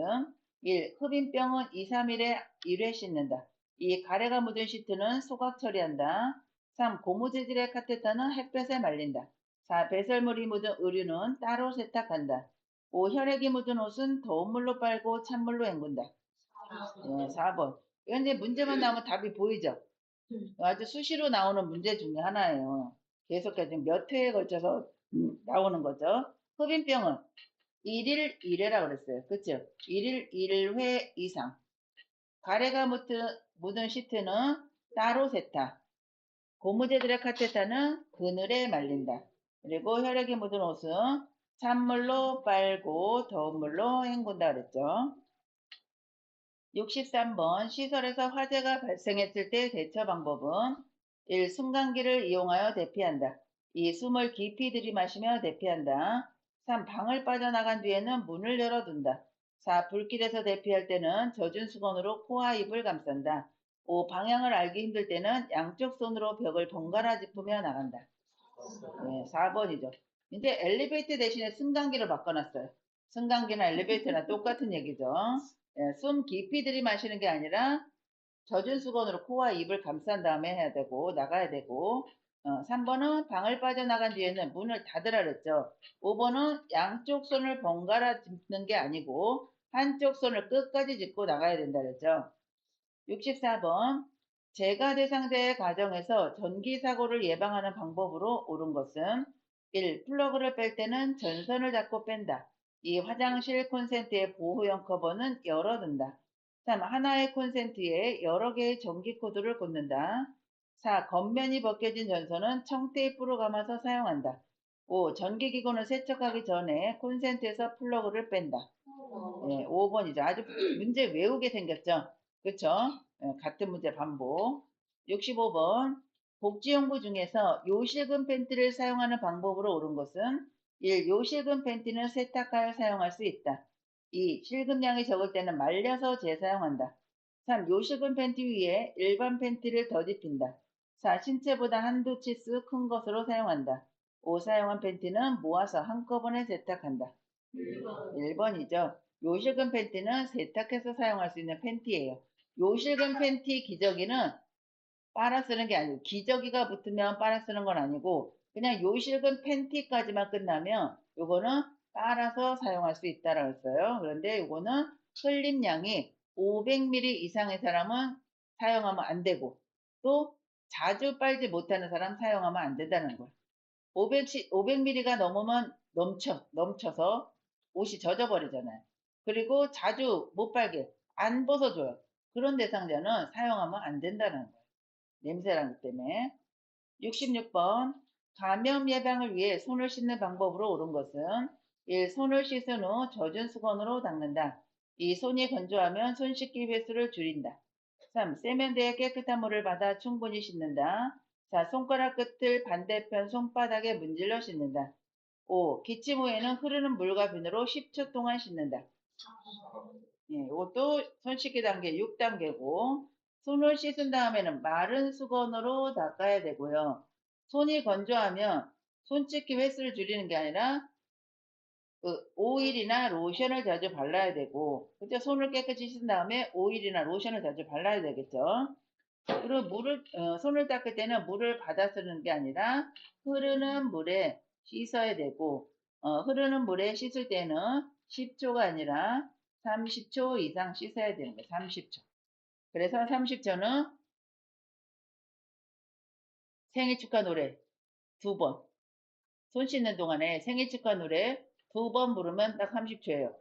1. 흡인병은 2, 3일에 1회 씻는다. 2. 가래가 묻은 시트는 소각 처리한다. 3. 고무재질의 카테터는 햇볕에 말린다. 4. 배설물이 묻은 의류는 따로 세탁한다. 5. 혈액이 묻은 옷은 더운 물로 빨고 찬물로 헹군다. 4번. 이건 이제 문제만 나오면 답이 보이죠? 아주 수시로 나오는 문제 중에 하나예요. 계속해서 지금 몇 회에 걸쳐서 나오는 거죠. 흡인병은 1일 1회라 그랬어요. 그쵸? 1일 1회 이상. 가래가 묻은 시트는 따로 세탁. 고무재질의 카테타는 그늘에 말린다. 그리고 혈액이 묻은 옷은 찬물로 빨고 더운 물로 헹군다 그랬죠. 63번 시설에서 화재가 발생했을 때 대처 방법은 1. 승강기를 이용하여 대피한다. 2. 숨을 깊이 들이마시며 대피한다. 3. 방을 빠져나간 뒤에는 문을 열어둔다. 4. 불길에서 대피할 때는 젖은 수건으로 코와 입을 감싼다. 5. 방향을 알기 힘들 때는 양쪽 손으로 벽을 번갈아 짚으며 나간다. 네, 4번이죠. 이제 엘리베이터 대신에 승강기를 바꿔놨어요. 승강기나 엘리베이터나 똑같은 얘기죠. 예, 숨 깊이 들이마시는 게 아니라 젖은 수건으로 코와 입을 감싼 다음에 해야 되고 나가야 되고 3번은 방을 빠져나간 뒤에는 문을 닫으라 그랬죠. 5번은 양쪽 손을 번갈아 짚는 게 아니고 한쪽 손을 끝까지 짚고 나가야 된다 그랬죠. 64번 재가 대상자의 가정에서 전기 사고를 예방하는 방법으로 옳은 것은 1. 플러그를 뺄 때는 전선을 잡고 뺀다. 2. 화장실 콘센트의 보호형 커버는 열어둔다. 3. 하나의 콘센트에 여러 개의 전기 코드를 꽂는다. 4. 겉면이 벗겨진 전선은 청테이프로 감아서 사용한다. 5. 전기기구는 세척하기 전에 콘센트에서 플러그를 뺀다. 네, 5번이죠. 아주 문제 외우게 생겼죠. 그쵸? 같은 문제 반복. 65번 복지용구 중에서 요실금 팬티를 사용하는 방법으로 옳은 것은 1. 요실금 팬티는 세탁하여 사용할 수 있다. 2. 실금량이 적을 때는 말려서 재사용한다. 3. 요실금 팬티 위에 일반 팬티를 더 짚힌다. 4. 신체보다 한두 치수 큰 것으로 사용한다. 5. 사용한 팬티는 모아서 한꺼번에 세탁한다. 1번이죠. 요실금 팬티는 세탁해서 사용할 수 있는 팬티예요. 요실금 팬티 기저귀는 빨아 쓰는 게 아니고 기저귀가 붙으면 빨아 쓰는 건 아니고 그냥 요실금 팬티까지만 끝나면 요거는 빨아서 사용할 수 있다라고 했어요. 그런데 요거는 흘림량이 500ml 이상의 사람은 사용하면 안 되고 또 자주 빨지 못하는 사람 사용하면 안 된다는 거예요. 500ml가 넘으면 넘쳐서 옷이 젖어버리잖아요. 그리고 자주 못 빨게 안 벗어줘요. 그런 대상자는 사용하면 안 된다는 거예요. 냄새나기 때문에. 66번 감염 예방을 위해 손을 씻는 방법으로 옳은 것은 1. 손을 씻은 후 젖은 수건으로 닦는다. 2. 손이 건조하면 손 씻기 횟수를 줄인다. 3. 세면대에 깨끗한 물을 받아 충분히 씻는다. 4. 손가락 끝을 반대편 손바닥에 문질러 씻는다. 5. 기침 후에는 흐르는 물과 비누로 10초 동안 씻는다. 예, 이것도 손 씻기 단계 6단계고 손을 씻은 다음에는 마른 수건으로 닦아야 되고요. 손이 건조하면 손 씻기 횟수를 줄이는 게 아니라 오일이나 로션을 자주 발라야 되고 그때 손을 깨끗이 씻은 다음에 오일이나 로션을 자주 발라야 되겠죠. 그리고 손을 닦을 때는 물을 받아 쓰는 게 아니라 흐르는 물에 씻어야 되고 흐르는 물에 씻을 때는 10초가 아니라 30초 이상 씻어야 되는 거예요. 30초. 그래서 30초는 생일 축하 노래 2번. 손 씻는 동안에 생일 축하 노래 2번 부르면 딱 30초예요.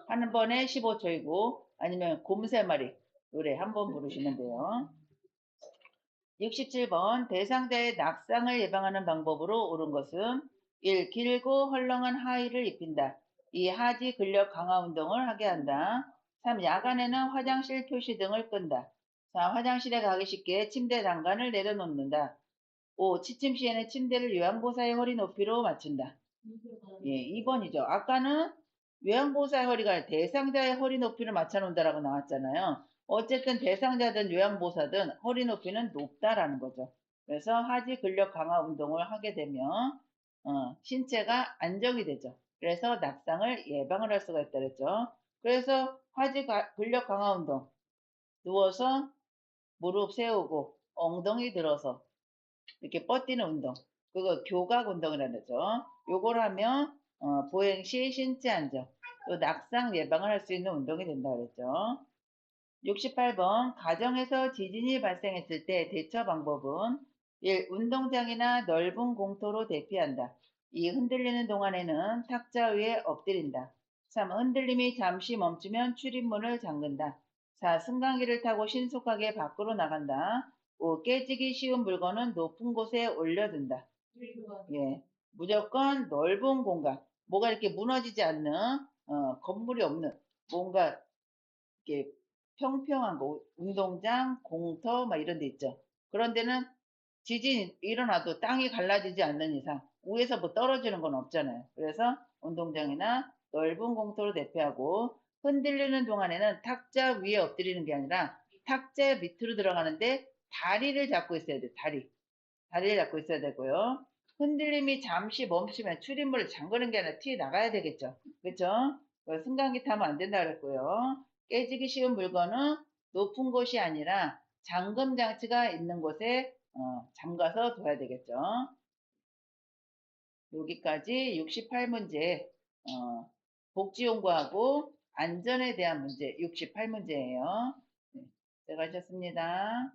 한 번에 15초이고 아니면 곰 3마리 노래 한 번 부르시면 돼요. 67번 대상자의 낙상을 예방하는 방법으로 옳은 것은 1. 길고 헐렁한 하의를 입힌다. 2. 하지 근력 강화 운동을 하게 한다. 3. 야간에는 화장실 표시 등을 끈다. 4. 화장실에 가기 쉽게 침대 난간을 내려놓는다. 5. 취침 시에는 침대를 요양보사의 허리 높이로 맞춘다. 예, 2번이죠. 아까는 요양보호사의 허리가 대상자의 허리 높이를 맞춰놓는다라고 나왔잖아요. 어쨌든 대상자든 요양보호사든 허리 높이는 높다라는 거죠. 그래서 하지 근력 강화 운동을 하게 되면 신체가 안정이 되죠. 그래서 낙상을 예방을 할 수가 있다 그랬죠. 그래서 근력 강화 운동 누워서 무릎 세우고 엉덩이 들어서 이렇게 뻗디는 운동. 그거 교각 운동이라는 거죠. 요걸 하면 보행 시 신체 안정, 또 낙상 예방을 할 수 있는 운동이 된다고 그랬죠. 68번 가정에서 지진이 발생했을 때 대처 방법은 1. 운동장이나 넓은 공터로 대피한다. 2. 흔들리는 동안에는 탁자 위에 엎드린다. 3. 흔들림이 잠시 멈추면 출입문을 잠근다. 4. 승강기를 타고 신속하게 밖으로 나간다. 5. 깨지기 쉬운 물건은 높은 곳에 올려둔다. 예, 무조건 넓은 공간, 뭐가 이렇게 무너지지 않는 건물이 없는 뭔가 이렇게 평평한 거, 운동장, 공터 막 이런 데 있죠. 그런 데는 지진이 일어나도 땅이 갈라지지 않는 이상 위에서 뭐 떨어지는 건 없잖아요. 그래서 운동장이나 넓은 공터로 대피하고 흔들리는 동안에는 탁자 위에 엎드리는 게 아니라 탁자 밑으로 들어가는데 다리를 잡고 있어야 돼요. 다리를 잡고 있어야 되고요. 흔들림이 잠시 멈추면 출입문을 잠그는 게 아니라 튀어 나가야 되겠죠. 그렇죠? 승강기 타면 안 된다 그랬고요. 깨지기 쉬운 물건은 높은 곳이 아니라 잠금 장치가 있는 곳에 잠가서 둬야 되겠죠. 여기까지 68문제 복지용구하고 안전에 대한 문제 68문제예요. 네, 수고하셨습니다.